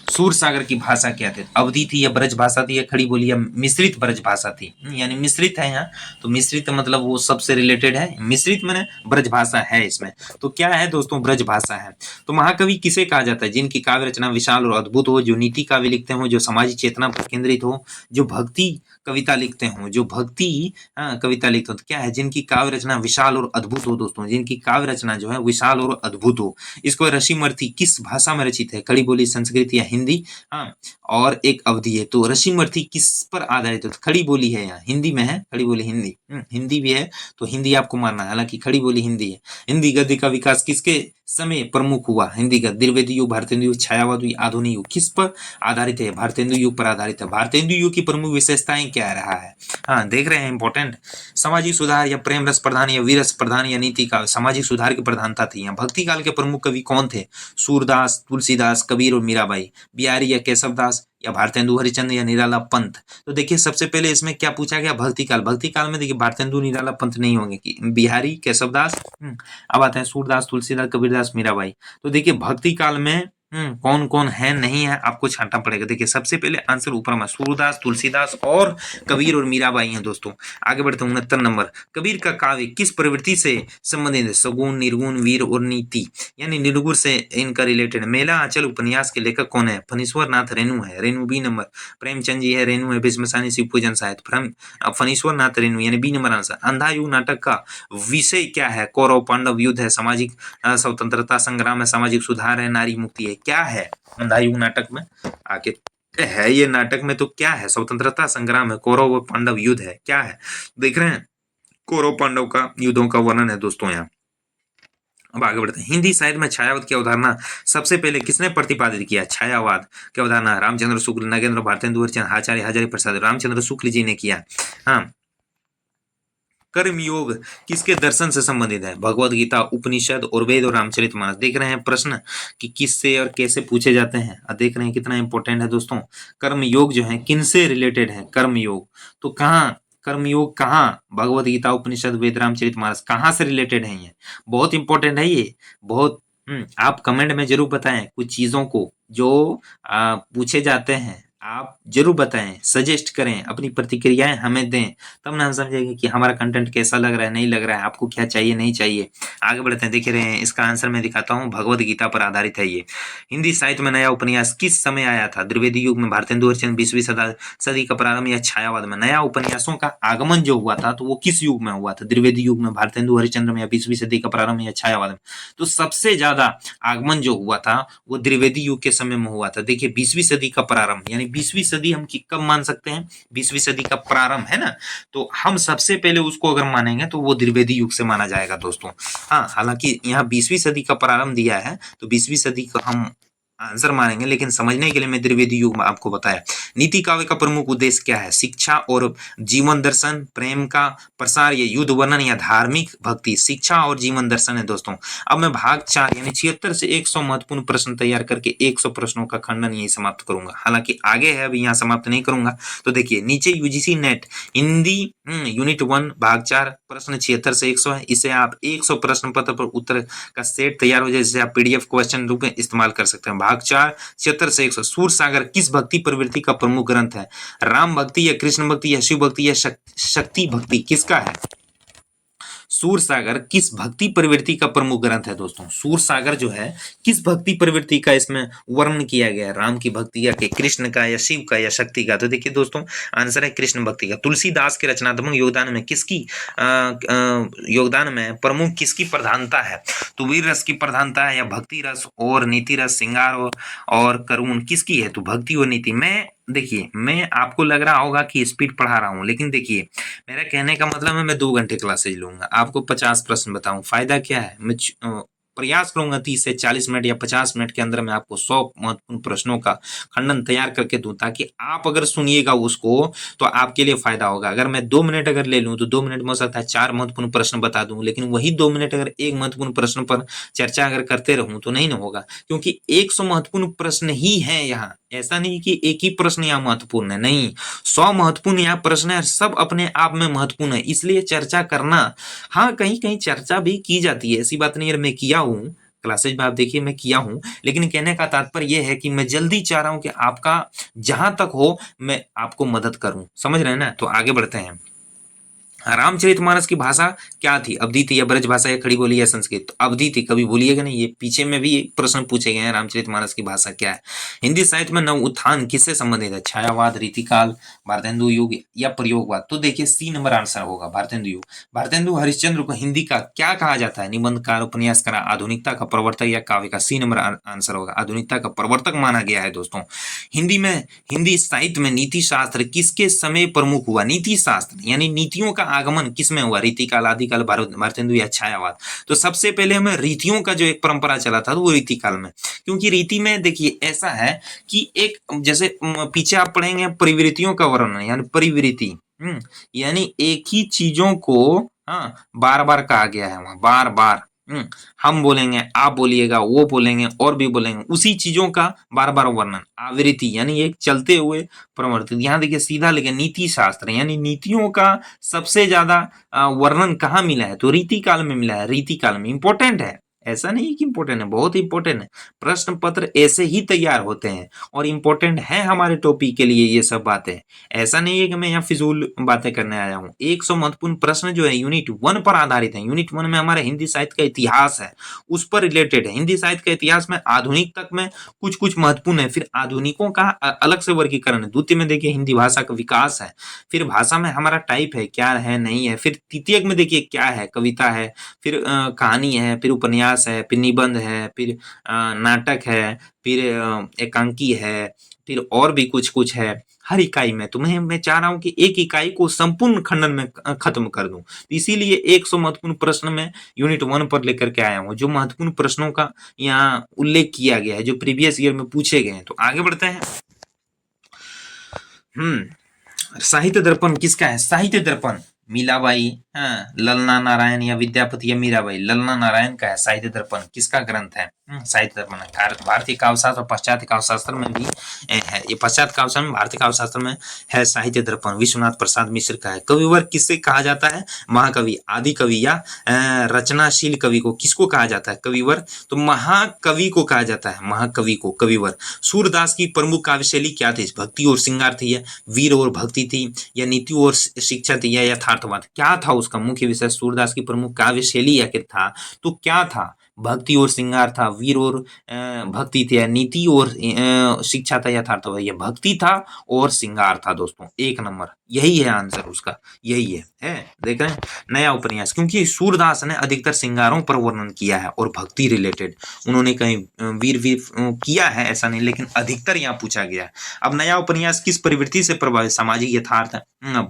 सूरसागर की भाषा क्या थी? अवधी थी या ब्रज भाषा थी या खड़ी बोली या मिश्रित ब्रज भाषा थी? यानी मिश्रित है यहाँ, तो मिश्रित मतलब वो सबसे रिलेटेड है। मिश्रित माने ब्रज भाषा है इसमें। तो क्या है दोस्तों? ब्रज भाषा है। तो महाकवि किसे कहा जाता है? जिनकी काव्य रचना विशाल और अद्भुत हो, जो नीति काव्य लिखते हो, जो समाज चेतना पर केंद्रित हो, जो भक्ति कविता लिखते हो, जो भक्ति कविता लिखते हो। तो क्या है? जिनकी काव्य रचना विशाल और अद्भुत हो दोस्तों, जिनकी काव्य रचना जो है विशाल और अद्भुत हो। इसको ऋषिमर्थी किस भाषा में रचित है? खड़ी बोली, संस्कृत या हिंदी? हाँ, और एक अवधि है। तो ऋषिमर्थी किस पर आधारित है? तो खड़ी बोली है, यहाँ हिंदी में है। खड़ी बोली हिंदी, हिंदी भी है तो हिंदी आपको मानना है, हालांकि खड़ी बोली हिंदी है। हिंदी गद्य का विकास किसके समय प्रमुख हुआ? हिंदी का द्विवेदी युग, भारतेंदु युग, छायावाद युग, आधुनिक युग। किस पर आधारित है? भारतेंदु युग पर आधारित है। भारतेंदु युग की प्रमुख विशेषताएं क्या रहा है? हाँ, देख रहे हैं इंपॉर्टेंट। सामाजिक सुधार या प्रेम रस प्रधान या वीर रस प्रधान या नीति का? सामाजिक सुधार की प्रधानता थी। यहाँ भक्ति काल के प्रमुख कवि कौन थे? सूरदास, तुलसीदास, कबीर और मीराबाई। बिहारी या केशवदास या भारतेंदु हरिचंद्र या निराला पंत। तो देखिए सबसे पहले इसमें क्या पूछा गया? भक्ति काल। भक्ति काल में देखिए भारतेंदु निराला पंत नहीं होंगे, कि बिहारी, केशवदास। अब आते हैं सूरदास, तुलसीदास, कबीरदास, मीराबाई। तो देखिए भक्ति काल में कौन कौन है नहीं है आपको छांटना पड़ेगा। देखिए सबसे पहले आंसर ऊपर में सूरदास, तुलसीदास और कबीर और मीराबाई हैं दोस्तों। आगे बढ़ते हैं 69 नंबर। कबीर का काव्य किस प्रवृत्ति से संबंधित है? सगुण, निर्गुण, वीर और नीति, यानी निर्गुण से इनका रिलेटेड। मेला आंचल उपन्यास के लेखक कौन है? फणीश्वर नाथ रेणु है। Renu B number. प्रेमचंद जी है, रेणु है। भीष्मसानी शिव पूजन साहित्य, फणीश्वर नाथ रेणु यानी बी नंबर आंसर। अंधा युग नाटक का विषय क्या है? कौरव पांडव युद्ध है, सामाजिक स्वतंत्रता संग्राम है, सामाजिक सुधार है, नारी मुक्ति है। क्या है अंधा युग नाटक में? आखिर है ये नाटक में तो क्या है? स्वतंत्रता संग्राम है, कौरव और पांडव युद्ध है। क्या है? देख रहे हैं कौरव पांडव का युद्धों का वर्णन है दोस्तों यहाँ। अब आगे बढ़ते हैं। हिंदी साहित्य में छायावाद की अवधारणा सबसे पहले किसने प्रतिपादित किया? छायावाद की अवधारणा रामचंद्र शुक्ल, नगेंद्र, भारतेंदु हरिचंद, आचार्य हजारी प्रसाद। रामचंद्र शुक्ल जी ने किया। हाँ। कर्मयोग किसके दर्शन से संबंधित है? भगवत गीता, उपनिषद और वेद और रामचरितमानस। देख रहे हैं प्रश्न कि किससे और कैसे पूछे जाते हैं। देख रहे हैं कितना इंपॉर्टेंट है दोस्तों। कर्मयोग जो है किनसे रिलेटेड है? कर्मयोग तो कहाँ? कर्मयोग कहाँ? भगवत गीता, उपनिषद, वेद, रामचरितमानस कहाँ से रिलेटेड है? ये बहुत इंपॉर्टेंट है ये, बहुत। आप कमेंट में जरूर बताएं कुछ चीजों को जो पूछे जाते हैं, आप जरूर बताएं, सजेस्ट करें, अपनी प्रतिक्रियाएं हमें दें, तब ना हम समझेंगे कि हमारा कंटेंट कैसा लग रहा है, नहीं लग रहा है, आपको क्या चाहिए, नहीं चाहिए। आगे बढ़ते हैं। देख रहे हैं इसका आंसर मैं दिखाता हूँ। भगवत गीता पर आधारित है ये। हिंदी साहित्य में नया उपन्यास किस समय आया था? द्विवेदी युग में, भारतेंदु हरिचंद, 20वीं सदी का प्रारंभ या छायावाद में? नया उपन्यासों का आगमन जो हुआ था तो वो किस युग में हुआ था? द्विवेदी युग में, भारतेंदु हरिचंद्र में, या 20वीं सदी का प्रारंभ या छायावाद में? तो सबसे ज्यादा आगमन जो हुआ था वो द्विवेदी युग के समय में हुआ था। देखिए 20वीं सदी का प्रारंभ, यानी 20वीं सदी हम कब मान सकते हैं? 20वीं सदी का प्रारंभ है ना, तो हम सबसे पहले उसको अगर मानेंगे तो वो द्विवेदी युग से माना जाएगा दोस्तों। हाँ, हालांकि यहाँ 20वीं सदी का प्रारंभ दिया है तो 20वीं सदी का हम आंसर मानेंगे, लेकिन समझने के लिए मैं द्विवेदी युग में आपको बताया। नीति काव्य का प्रमुख उद्देश्य क्या है? शिक्षा और जीवन दर्शन, प्रेम का प्रसार या युद्ध वर्णन या धार्मिक भक्ति? शिक्षा और जीवन दर्शन है दोस्तों। अब मैं भाग 4 यानी 76 से 100 महत्वपूर्ण प्रश्न तैयार करके 100 प्रश्नों का खंडन यही समाप्त करूंगा। हालांकि आगे है, अभी यहाँ समाप्त नहीं करूंगा। तो देखिए नीचे यूजीसी नेट हिंदी यूनिट 1 भाग 4 प्रश्न 76 से 100 है। इसे आप 100 प्रश्न पत्र पर उत्तर का सेट तैयार हो जाए, जिसे आप पीडीएफ क्वेश्चन रूप में इस्तेमाल कर सकते हैं। भाग 4 76 से 100। सूरसागर किस भक्ति प्रवृत्ति का प्रमुख ग्रंथ है? राम भक्ति या कृष्ण भक्ति या शिव भक्ति या शक्ति भक्ति? किसका है? सूरसागर किस भक्ति प्रवृत्ति का प्रमुख ग्रंथ है दोस्तों? सूरसागर जो है किस भक्ति प्रवृत्ति का इसमें वर्णन किया गया है? राम की भक्ति या कि कृष्ण का या शिव का या शक्ति का? तो देखिए दोस्तों, आंसर है कृष्ण भक्ति का। तुलसीदास के रचनात्मक योगदान में किसकी योगदान में प्रमुख किसकी प्रधानता है? तो वीर रस की प्रधानता है या भक्ति रस और नीति रस, श्रृंगार और करुण, किसकी है? तो भक्ति और नीति। देखिए, मैं आपको लग रहा होगा कि स्पीड पढ़ा रहा हूँ, लेकिन देखिए मेरा कहने का मतलब है मैं 2 घंटे क्लासेज लूंगा, आपको 50 प्रश्न बताऊं, फायदा क्या है? मैं प्रयास करूंगा 30 से 40 मिनट या 50 मिनट के अंदर मैं आपको 100 महत्वपूर्ण प्रश्नों का खंडन तैयार करके दूं, ताकि आप अगर सुनिएगा उसको तो आपके लिए फायदा होगा। अगर मैं 2 मिनट अगर ले लूं तो 2 मिनट में हो सकता है 4 महत्वपूर्ण प्रश्न बता दूं, लेकिन वही 2 मिनट अगर एक महत्वपूर्ण प्रश्न पर चर्चा अगर करते रहूं तो नहीं ना होगा, क्योंकि 100 महत्वपूर्ण प्रश्न ही है यहाँ। ऐसा नहीं कि एक ही प्रश्न यहाँ महत्वपूर्ण है, नहीं, 100 महत्वपूर्ण यहाँ प्रश्न है, सब अपने आप में महत्वपूर्ण है, इसलिए चर्चा करना। हाँ, कहीं कहीं चर्चा भी की जाती है, ऐसी बात नहीं है, मैं किया हूँ क्लासेज में, आप देखिए मैं किया हूँ, लेकिन कहने का तात्पर्य यह है कि मैं जल्दी चाह रहा हूँ कि आपका जहां तक हो मैं आपको मदद करूं, समझ रहे हैं ना? तो आगे बढ़ते हैं। रामचरितमानस की भाषा क्या थी? अवधी थी या ब्रज भाषा या खड़ी बोली या संस्कृत? तो अवधी थी, कभी भूलिएगा नहीं, ये पीछे में भी प्रश्न पूछे गए हैं, रामचरितमानस की भाषा क्या है? हिंदी साहित्य में नव उत्थान किससे संबंधित है? छायावाद, रीतिकाल, भारतेंदु युग या प्रयोगवाद? तो देखिए सी नंबर आंसर होगा भारतेंदु युग। भारतेंदु हरिश्चंद्र को हिंदी का क्या कहा जाता है? निबंधकार, उपन्यासकार, आधुनिकता का प्रवर्तक या काव्य का? सी नंबर आंसर होगा, आधुनिकता का प्रवर्तक माना गया है दोस्तों। हिंदी साहित्य में नीति शास्त्र किसके समय प्रमुख हुआ? नीति शास्त्र यानी नीतियों का आगमन किसमें हुआ? रीतिकाल, आदिकाल, भारतेंदु या छायावाद? तो सबसे पहले हमें रीतियों का जो एक परंपरा चला था तो वो रीतिकाल में, क्योंकि रीति में देखिए ऐसा है कि एक जैसे पीछे आप पढ़ेंगे प्रवृत्तियों का वर्णन यानी परिवृत्ति, यानी एक ही चीजों को हाँ बार बार कहा गया है वहां, बार बार हम बोलेंगे, आप बोलिएगा, वो बोलेंगे और भी बोलेंगे, उसी चीजों का बार बार वर्णन। आवृत्ति यानी एक चलते हुए प्रवर्तित। यहाँ देखिए सीधा लिखे नीति शास्त्र यानी नीतियों का सबसे ज्यादा वर्णन कहाँ मिला है? तो रीति काल में मिला है। रीति काल में इंपॉर्टेंट है, ऐसा नहीं कि इंपॉर्टेंट है, बहुत इंपॉर्टेंट है। प्रश्न पत्र ऐसे ही तैयार होते हैं और इंपॉर्टेंट है हमारे टॉपिक के लिए ये सब बातें। ऐसा नहीं है कि मैं यहाँ फिजूल बातें करने आया हूँ। 100 महत्वपूर्ण प्रश्न जो है यूनिट 1 पर आधारित है। यूनिट 1 में हमारे हिंदी साहित्य का इतिहास है, उस पर रिलेटेड है। हिंदी साहित्य का इतिहास में आधुनिक तक में कुछ कुछ महत्वपूर्ण है, फिर आधुनिकों का अलग से वर्गीकरण है। द्वितीय में देखिए हिंदी भाषा का विकास है, फिर भाषा में हमारा टाइप है, क्या है नहीं है, फिर तृतीयक में देखिए क्या है, कविता है, फिर कहानी है, फिर उपन्यास है, फिर निबंध है, फिर नाटक है, फिर एकांकी है, फिर और भी कुछ कुछ है हर इकाई में। तो मैं चाह रहा हूं कि एक इकाई को संपूर्ण खंडन में खत्म कर दूं, इसीलिए 100 महत्वपूर्ण प्रश्न में यूनिट 1 पर लेकर के आया हूं, जो महत्वपूर्ण प्रश्नों का यहाँ उल्लेख किया गया है, जो प्रीवियस ईयर में पूछे गए हैं। तो आगे बढ़ते हैं। साहित्य दर्पण किसका है? साहित्य दर्पण मीलाबाई, हाँ, ललना नारायण या विद्यापति या मीराबाई? ललना नारायण का है साहित्य दर्पण। किसका ग्रंथ है? साहित्य दर्पण है। भारतीय काव्यशास्त्र और पाश्चात्य काव्यशास्त्र में भी है, ये पाश्चात्य काव्यशास्त्र में, भारतीय काव्यशास्त्र में है साहित्य दर्पण। विश्वनाथ प्रसाद मिश्र का है। कविवर किससे कहा जाता है? महाकवि, आदि कवि या रचनाशील कवि को किसको कहा जाता है कविवर? तो महाकवि को कहा जाता है, महाकवि को कविवर। सूरदास की प्रमुख काव्य शैली क्या थी? भक्ति और श्रृंगार थी, या वीर और भक्ति थी, या नीति और शिक्षा थी, या यथार्थवाद? क्या था उसका मुख्य विषय? सूरदास की प्रमुख काव्य शैली आखिर था तो क्या था? भक्ति और श्रृंगार था, वीर और भक्ति थी, या नीति और शिक्षा था, यथार्थवाद? यह भक्ति था और श्रृंगार था दोस्तों। 1 नंबर यही है आंसर उसका, यही है देख रहे हैं। नया उपन्यास, क्योंकि सूरदास ने अधिकतर श्रृंगारों पर वर्णन किया है और भक्ति रिलेटेड, उन्होंने कहीं वीर किया है ऐसा नहीं, लेकिन अधिकतर यहाँ पूछा गया है। अब नया उपन्यास किस प्रवृत्ति से प्रभावित? सामाजिक यथार्थ,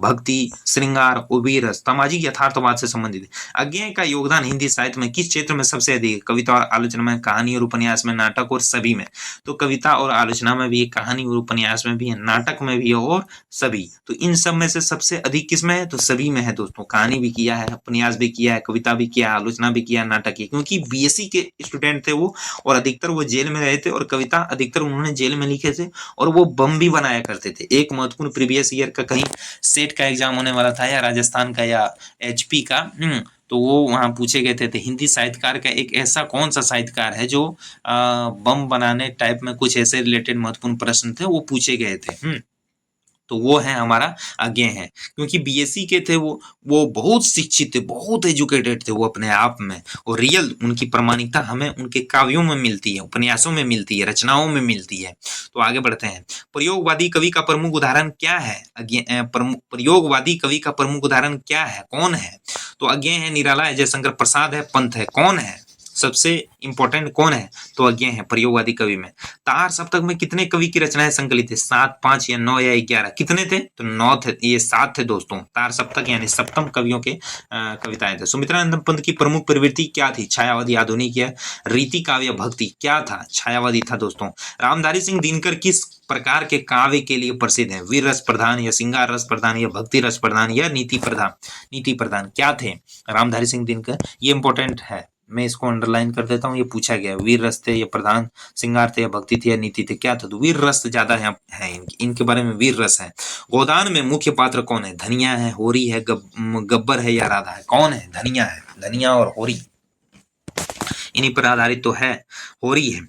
भक्ति, श्रृंगार, वीर, सामाजिक यथार्थवाद से संबंधित है। अज्ञेय का योगदान हिंदी साहित्य में किस क्षेत्र में सबसे अधिक है? कविता और आलोचना में, कहानी और उपन्यास में, नाटक और सभी में? तो कविता और आलोचना में भी है, कहानी और उपन्यास में भी है, नाटक में भी है और सभी। तो इन सब में से सबसे अधिक किस में है? तो सभी में है दोस्तों। कहानी भी किया है, उपन्यास भी किया है, कविता भी किया है, आलोचना भी किया है, नाटक किया, क्योंकि बीएससी के स्टूडेंट थे वो, और अधिकतर वो जेल में रहे थे, और कविता अधिकतर उन्होंने जेल में लिखे थे, और वो बम भी बनाया करते थे। एक महत्वपूर्ण प्रीवियस ईयर का कहीं सेट का एग्जाम होने वाला था, या राजस्थान का या एचपी का, तो वो वहां पूछे गए थे। हिंदी साहित्यकार का एक ऐसा कौन सा साहित्यकार है जो बम बनाने टाइप में कुछ ऐसे रिलेटेड महत्वपूर्ण प्रश्न थे वो पूछे गए थे। तो वो है हमारा अज्ञेय है, क्योंकि बीएससी के थे वो बहुत शिक्षित थे, बहुत एजुकेटेड थे वो अपने आप में, और रियल उनकी प्रामाणिकता हमें उनके काव्यों में मिलती है, उपन्यासों में मिलती है, रचनाओं में मिलती है। तो आगे बढ़ते हैं। प्रयोगवादी कवि का प्रमुख उदाहरण क्या है? प्रयोगवादी कवि का प्रमुख उदाहरण क्या है, कौन है? तो अज्ञेय है, निराला है, जयशंकर प्रसाद है, पंत है। कौन है सबसे इंपॉर्टेंट, कौन है? तो अज्ञेय है प्रयोगवादी कवि में। तार सप्तक में कितने कवि की रचनाएं संकलित है? 7, 5 या 9 या 11? कितने थे? तो 9 थे, ये 7 थे दोस्तों। तार सप्तक यानी सप्तम कवियों के कविताएं थे। सुमित्रानंद पंत की प्रमुख प्रवृत्ति क्या थी? छायावादी, आधुनिक या रीति काव्य भक्ति? क्या था? छायावादी था दोस्तों। रामधारी सिंह दिनकर किस प्रकार के काव्य के लिए प्रसिद्ध है? वीर रस प्रधान या श्रृंगार रस प्रधान या भक्ति रस प्रधान या नीति प्रधान? नीति प्रधान क्या थे रामधारी सिंह दिनकर? ये इंपॉर्टेंट है, मैं इसको अंडरलाइन कर देता हूँ। ये पूछा गया वीर रस थे या प्रधान श्रृंगार थे या भक्ति थी या नीति थे? क्या था? तो वीर रस ज्यादा है इनके बारे में वीर रस है। गोदान में मुख्य पात्र कौन है? धनिया है, होरी है, गब्बर है या राधा है? कौन है? धनिया है, धनिया और होरी इन्हीं पर आधारित तो है, होरी है।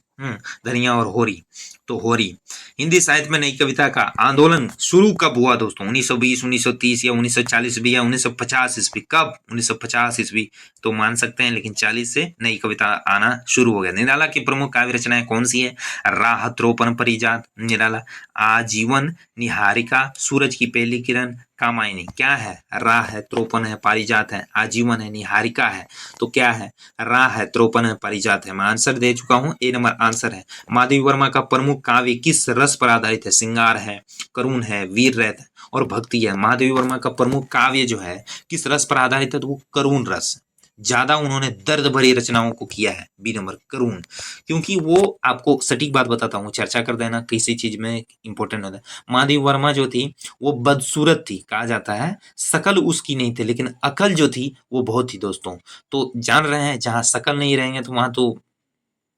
धनिया और होरी, तो होरी। हिंदी साहित्य में नई कविता का आंदोलन शुरू कब हुआ दोस्तों? 1920, 1930 या 1940 ईस्वी या 1950 ईस्वी? कब? 1950 ईस्वी तो मान सकते हैं, लेकिन 40 से नई कविता आना शुरू हो गया। निराला की प्रमुख काव्य रचनाएं कौन सी है? राह, त्रोपन, परिजात, निराला, आजीवन, निहारिका, सूरज की पहली किरण, कामायनी। क्या है? राह है, त्रोपन है, पारिजात है, आजीवन है, निहारिका है। तो क्या है? राह है, त्रोपन है, पारिजात है। मैं आंसर दे चुका हूं, ए नंबर आंसर है। माधवी वर्मा का प्रमुख काव्य किस रस पर आधारित है? श्रृंगार है, करुण है, वीर रस है और भक्ति है। माधवी वर्मा का प्रमुख काव्य जो है किस रस पर आधारित है? तो वो करुण रस। ज्यादा उन्होंने दर्द भरी रचनाओं को किया है, बी नंबर करुण। क्योंकि वो, आपको सटीक बात बताता हूँ, चर्चा कर देना किसी चीज में इंपॉर्टेंट होता है। माधवी वर्मा जो थी वो बदसूरत थी, कहा जाता है शकल उसकी नहीं थी, लेकिन अकल जो थी वो बहुत थी दोस्तों। तो जान रहे हैं, जहां शकल नहीं रहेंगे तो वहां तो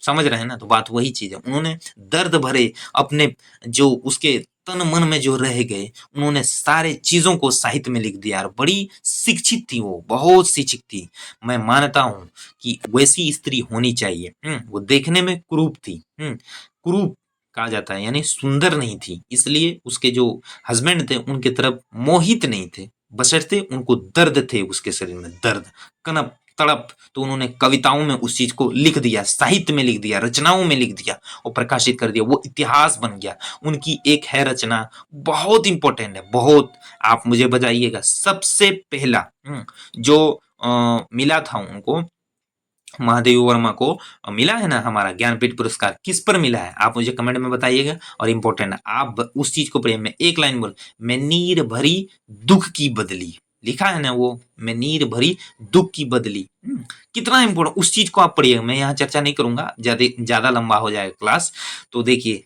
समझ रहे हैं ना, तो बात वही चीज है। उन्होंने दर्द भरे अपने जो उसके तन मन में जो रह गए, उन्होंने सारे चीजों को साहित्य में लिख दिया। और बड़ी शिक्षित थी वो, बहुत शिक्षित थी। मैं मानता हूं कि वैसी स्त्री होनी चाहिए। वो देखने में कुरूप थी, कुरूप कहा जाता है, यानी सुंदर नहीं थी, इसलिए उसके जो हस्बैंड थे उनके तरफ मोहित नहीं थे, बशर्ते उनको दर्द थे उसके शरीर में, दर्द, कनप, तड़प। तो उन्होंने कविताओं में उस चीज को लिख दिया, साहित्य में लिख दिया, रचनाओं में लिख दिया और प्रकाशित कर दिया। वो इतिहास बन गया। उनकी एक है रचना, बहुत इंपॉर्टेंट है, बहुत। आप मुझे बताइएगा, सबसे पहला जो मिला था उनको, महादेवी वर्मा को मिला है ना हमारा ज्ञानपीठ पुरस्कार, किस पर मिला है? आप मुझे कमेंट में बताइएगा। और इंपॉर्टेंट है, आप उस चीज को पढ़िए। मैं एक लाइन बोल, मैं नीर भरी दुख की बदली, लिखा है ना वो, मैं नीर भरी दुख की बदली। कितना इंपॉर्टेंट, उस चीज को आप पढ़िए। मैं यहाँ चर्चा नहीं करूंगा, ज्यादा लंबा हो जाएगा क्लास। तो देखिए,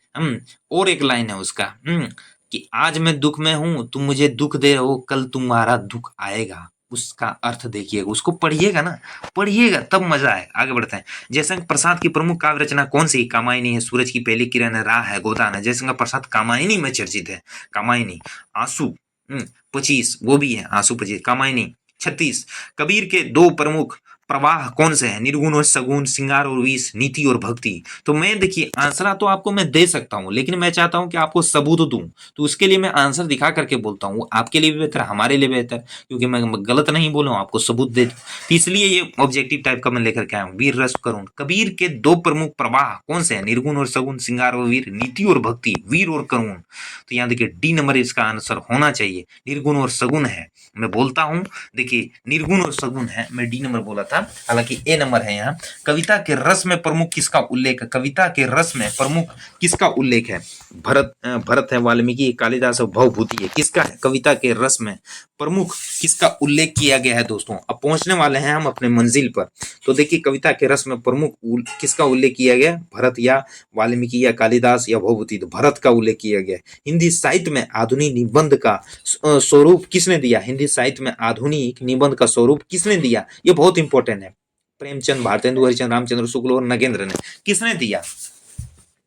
और एक लाइन है उसका, कि आज मैं दुख में हूं, तुम मुझे दुख दे रहे हो, कल तुम्हारा दुख आएगा। उसका अर्थ देखिएगा, उसको पढ़िएगा ना, पढ़िएगा तब मजा आए। आगे बढ़ते हैं। जयशंकर प्रसाद की प्रमुख काव्य रचना कौन सी? कामायनी है, सूरज की पहली किरण है, राह है, गोदान है। जयशंकर प्रसाद कामायनी में चर्चित है। कामायनी, आंसू 25, वो भी है आंसू 25, कामायनी 36। कबीर के दो प्रमुख प्रवाह कौन से हैं? निर्गुण और सगुण, श्रृंगार और विष, नीति और भक्ति। तो मैं, देखिए, आंसर तो आपको मैं दे सकता हूं, लेकिन मैं चाहता हूं कि आपको सबूत दूं। तो उसके लिए मैं आंसर दिखा करके बोलता हूं, आपके लिए भी बेहतर, हमारे लिए बेहतर, क्योंकि मैं गलत नहीं बोलूं, आपको सबूत दे दूं। तो इसलिए ये ऑब्जेक्टिव टाइप का मैं लेकर के आया हूं। वीर रस करुण। कबीर के दो प्रमुख प्रवाह कौन से हैं? निर्गुण और सगुण, श्रृंगार और वीर, नीति और भक्ति, वीर और करुण। तो यहाँ देखिए, डी नंबर इसका आंसर होना चाहिए। निर्गुण और सगुण है, मैं बोलता हूं, देखिए निर्गुण और सगुण है, मैं डी नंबर बोला था, हालांकि ए नंबर है यहाँ। कविता के रस में प्रमुख किसका उल्लेख है? कविता के रस में प्रमुख किसका उल्लेख है? भरत है, वाल्मीकि, कालिदास और भवभूति है। किसका है? कविता के रस में प्रमुख किसका उल्लेख किया गया है दोस्तों? अब पहुंचने वाले हैं हम अपने मंजिल पर। तो देखिए, कविता के रस में प्रमुख किसका उल्लेख किया गया? भरत या वाल्मीकि या कालिदास या भवभूति? तो भरत का उल्लेख किया गया। हिंदी साहित्य में आधुनिक निबंध का स्वरूप किसने दिया? हिंदी साहित्य में आधुनिक निबंध का स्वरूप किसने दिया? ये बहुत इंपॉर्टेंट है। प्रेमचंद, भारतेंदु हरिश्चंद्र, रामचंद्र शुक्ल और नगेंद्र ने। किसने दिया?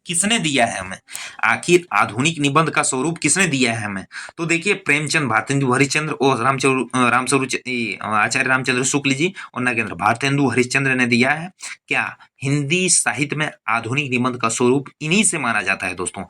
किसने दिया है हमें? आखिर आधुनिक निबंध का स्वरूप किसने दिया है हमें? तो देखिए, प्रेमचंद, भारतेंदु हरिश्चंद्र और आचार्य रामचंद्र शुक्ल जी और नगेंद्र। भारतेंदु हरिश्चंद्र ने दिया है क्या? हिंदी साहित्य में आधुनिक निबंध का स्वरूप इन्हीं से माना जाता है दोस्तों।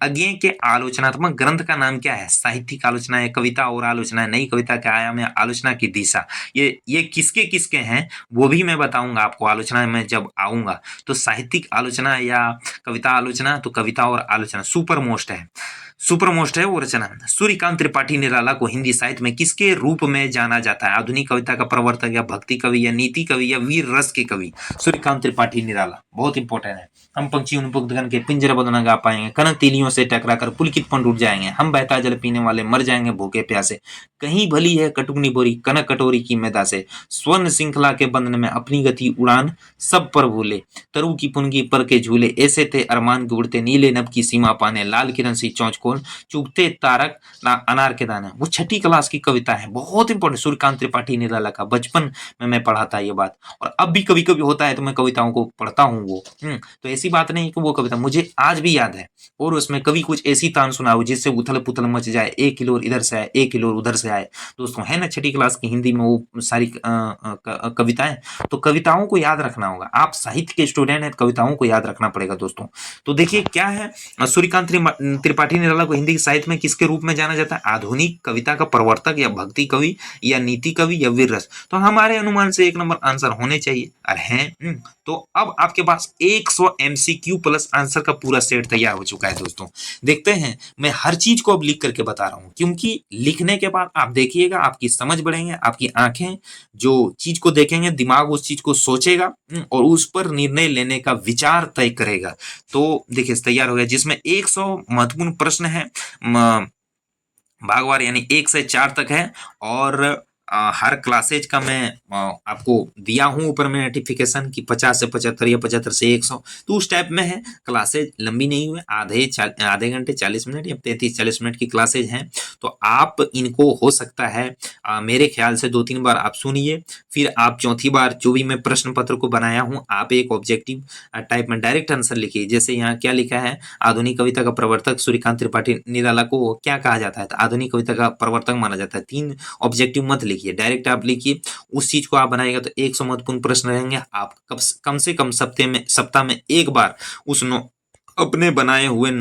आगे के आलोचनात्मक ग्रंथ का नाम क्या है? साहित्यिक आलोचना है, कविता और आलोचना है, नई कविता के आयाम है, आलोचना की दिशा। ये किसके किसके हैं वो भी मैं बताऊंगा आपको आलोचना में जब आऊंगा। तो साहित्यिक आलोचना या कविता आलोचना, तो कविता और आलोचना सुपर मोस्ट है वो रचना। सूर्यकांत त्रिपाठी निराला को हिंदी साहित्य में किसके रूप में जाना जाता है? आधुनिक कविता का प्रवर्तक या भक्ति कवि या नीति कवि या वीर रस के कवि? सूर्यकांत त्रिपाठी निराला बहुत इंपॉर्टेंट है। हम पंछी उन्मुक्त के पिंजरा न गा पाएंगे, कनक तीलियों से टकराकर पुलकित पंड उठ जाएंगे, हम बहता जल पीने वाले मर जाएंगे भूखे प्यासे, कहीं भली है कटुकनी बोरी कनक कटोरी की मैदा से, स्वर्ण श्रृंखला के बंधन में अपनी गति उड़ान सब पर भूले, तरु की पुनगी पर के झूले, ऐसे थे अरमान के उड़ते नीले नभ की सीमा पाने, लाल किरण सी चौंच को चुगते तारक अनार के दाने। वो छठी क्लास की कविता है, बहुत इंपॉर्टेंट। सूर्यकांत त्रिपाठी निराला का बचपन में मैं पढ़ा था ये बात, और अब भी कभी कभी होता है तो मैं कविताओं को पढ़ता हूँ वो। तो ऐसी बात नहीं कि वो कविता मुझे आज भी याद है, और उसमें कभी कुछ ऐसी तान सुनाओ जिससे उथल पुथल मच जाए, एक किलोर इधर से आए एक किलोर उधर से आए। दोस्तों है ना छठी क्लास की हिंदी में वो सारी कविताएं, तो कविताओं को याद रखना होगा। आप साहित्य के स्टूडेंट हैं, कविताओं को याद रखना पड़ेगा दोस्तों। तो देखिए क्या है, सूर्यकांत त्रिपाठी निराला को हिंदी साहित्य में किसके रूप में जाना जाता है? आधुनिक कविता का प्रवर्तक या भक्ति कवि या नीति कवि या वीर रस। तो हमारे अनुमान से 1 नंबर आंसर होने चाहिए और हैं। तो अब आपके पास 100 MCQ प्लस आंसर का पूरा सेट तैयार हो चुका है दोस्तों। देखते हैं, मैं हर चीज को अब लिख करके बता रहा हूं, क्योंकि लिखने के बाद आप देखिएगा आपकी समझ बढ़ेंगे, आपकी आंखें जो चीज को देखेंगे, दिमाग उस चीज को सोचेगा और उस पर निर्णय लेने का विचार तय करेगा। तो देखिए तैयार हो गया, जिसमें 100 महत्वपूर्ण प्रश्न है, भागवार यानी 1 से 4 तक है, और हर क्लासेज का मैं आपको दिया हूं ऊपर में नोटिफिकेशन की 50 से 75 या 75 से 100, तो उस टाइप में है। क्लासेज लंबी नहीं हुए, आधे घंटे 40 मिनट या 33-40 मिनट की क्लासेज हैं। तो आप इनको हो सकता है मेरे ख्याल से 2-3 बार आप सुनिए, फिर आप चौथी बार जो भी मैं प्रश्न पत्र को बनाया हूं, आप एक ऑब्जेक्टिव टाइप में डायरेक्ट आंसर लिखिए। जैसे यहाँ क्या लिखा है, आधुनिक कविता का प्रवर्तक सूर्यकांत त्रिपाठी निराला को क्या कहा जाता है? तो आधुनिक कविता का प्रवर्तक माना जाता है। 3 ऑब्जेक्टिव मत लिखिए, डायरेक्ट आप लिखिए, उस चीज को आप बनाएगा तो 100 महत्वपूर्ण प्रश्न रहेंगे। आप कम से कम सप्ताह में 1 बार उस अपने बनाए हुए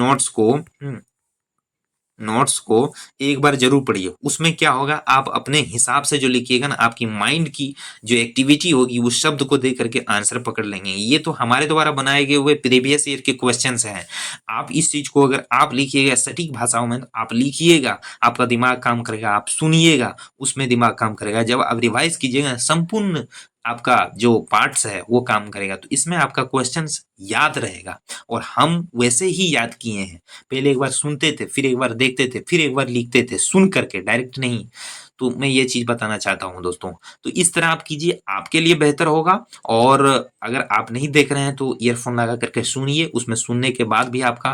नोट्स को एक बार जरूर पढ़िए। उसमें क्या होगा, आप अपने हिसाब से जो लिखिएगा ना, आपकी माइंड की जो एक्टिविटी होगी उस शब्द को देख करके आंसर पकड़ लेंगे। ये तो हमारे द्वारा बनाए गए हुए प्रीवियस ईयर के क्वेश्चंस हैं। आप इस चीज को अगर आप लिखिएगा सटीक भाषाओं में, आप लिखिएगा, आपका दिमाग काम करेगा, आप सुनिएगा, उसमें दिमाग काम करेगा। जब आप रिवाइज कीजिएगा, संपूर्ण आपका जो पार्ट्स है वो काम करेगा, तो इसमें आपका क्वेश्चंस याद रहेगा। और हम वैसे ही याद किए हैं, पहले एक बार सुनते थे, फिर एक बार देखते थे, फिर एक बार लिखते थे, सुन करके, डायरेक्ट नहीं। तो मैं ये चीज बताना चाहता हूं दोस्तों। तो इस तरह आप कीजिए, आपके लिए बेहतर होगा। और अगर आप नहीं देख रहे हैं तो ईयरफोन लगा करके सुनिए, उसमें सुनने के बाद भी आपका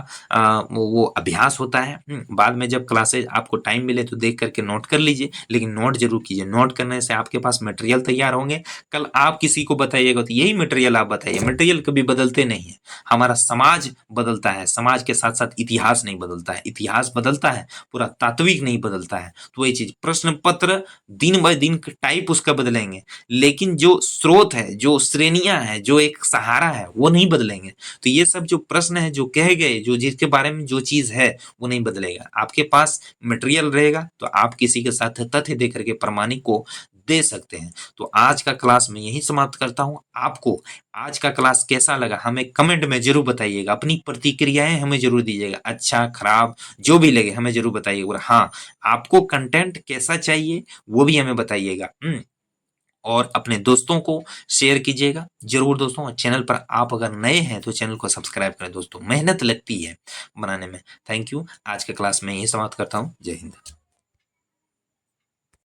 वो अभ्यास होता है। बाद में जब क्लासेज आपको टाइम मिले तो देख करके नोट कर लीजिए, लेकिन नोट जरूर कीजिए। नोट करने से आपके पास मटेरियल तैयार होंगे। कल आप किसी को बताइएगा तो यही मटेरियल आप बताइए। मटेरियल कभी बदलते नहीं है, हमारा समाज बदलता है, समाज के साथ साथ इतिहास नहीं बदलता है। इतिहास बदलता है, पूरा तात्विक नहीं बदलता है। तो वही चीज, प्रश्न पत्र दिन ब दिन टाइप उसका बदलेंगे, लेकिन जो स्रोत है, जो श्रेणियां है, जो एक सहारा है, वो नहीं बदलेंगे। तो ये सब जो प्रश्न है, जो कहे गए, जो जिसके बारे में जो चीज है वो नहीं बदलेगा। आपके पास मटेरियल रहेगा तो आप किसी के साथ तथ्य दे करके प्रमाणिक को दे सकते हैं। तो आज का क्लास मैं यही समाप्त करता हूं। आपको आज का क्लास कैसा लगा हमें कमेंट में जरूर बताइएगा, अपनी प्रतिक्रियाएं हमें जरूर दीजिएगा, अच्छा खराब जो भी लगे हमें जरूर बताइएगा। और हाँ, आपको कंटेंट कैसा चाहिए वो भी हमें बताइएगा। और अपने दोस्तों को शेयर कीजिएगा जरूर दोस्तों। चैनल पर आप अगर नए हैं तो चैनल को सब्सक्राइब करें दोस्तों, मेहनत लगती है बनाने में। Thank you. आज के क्लास में यही समाप्त करता हूँ। जय हिंद।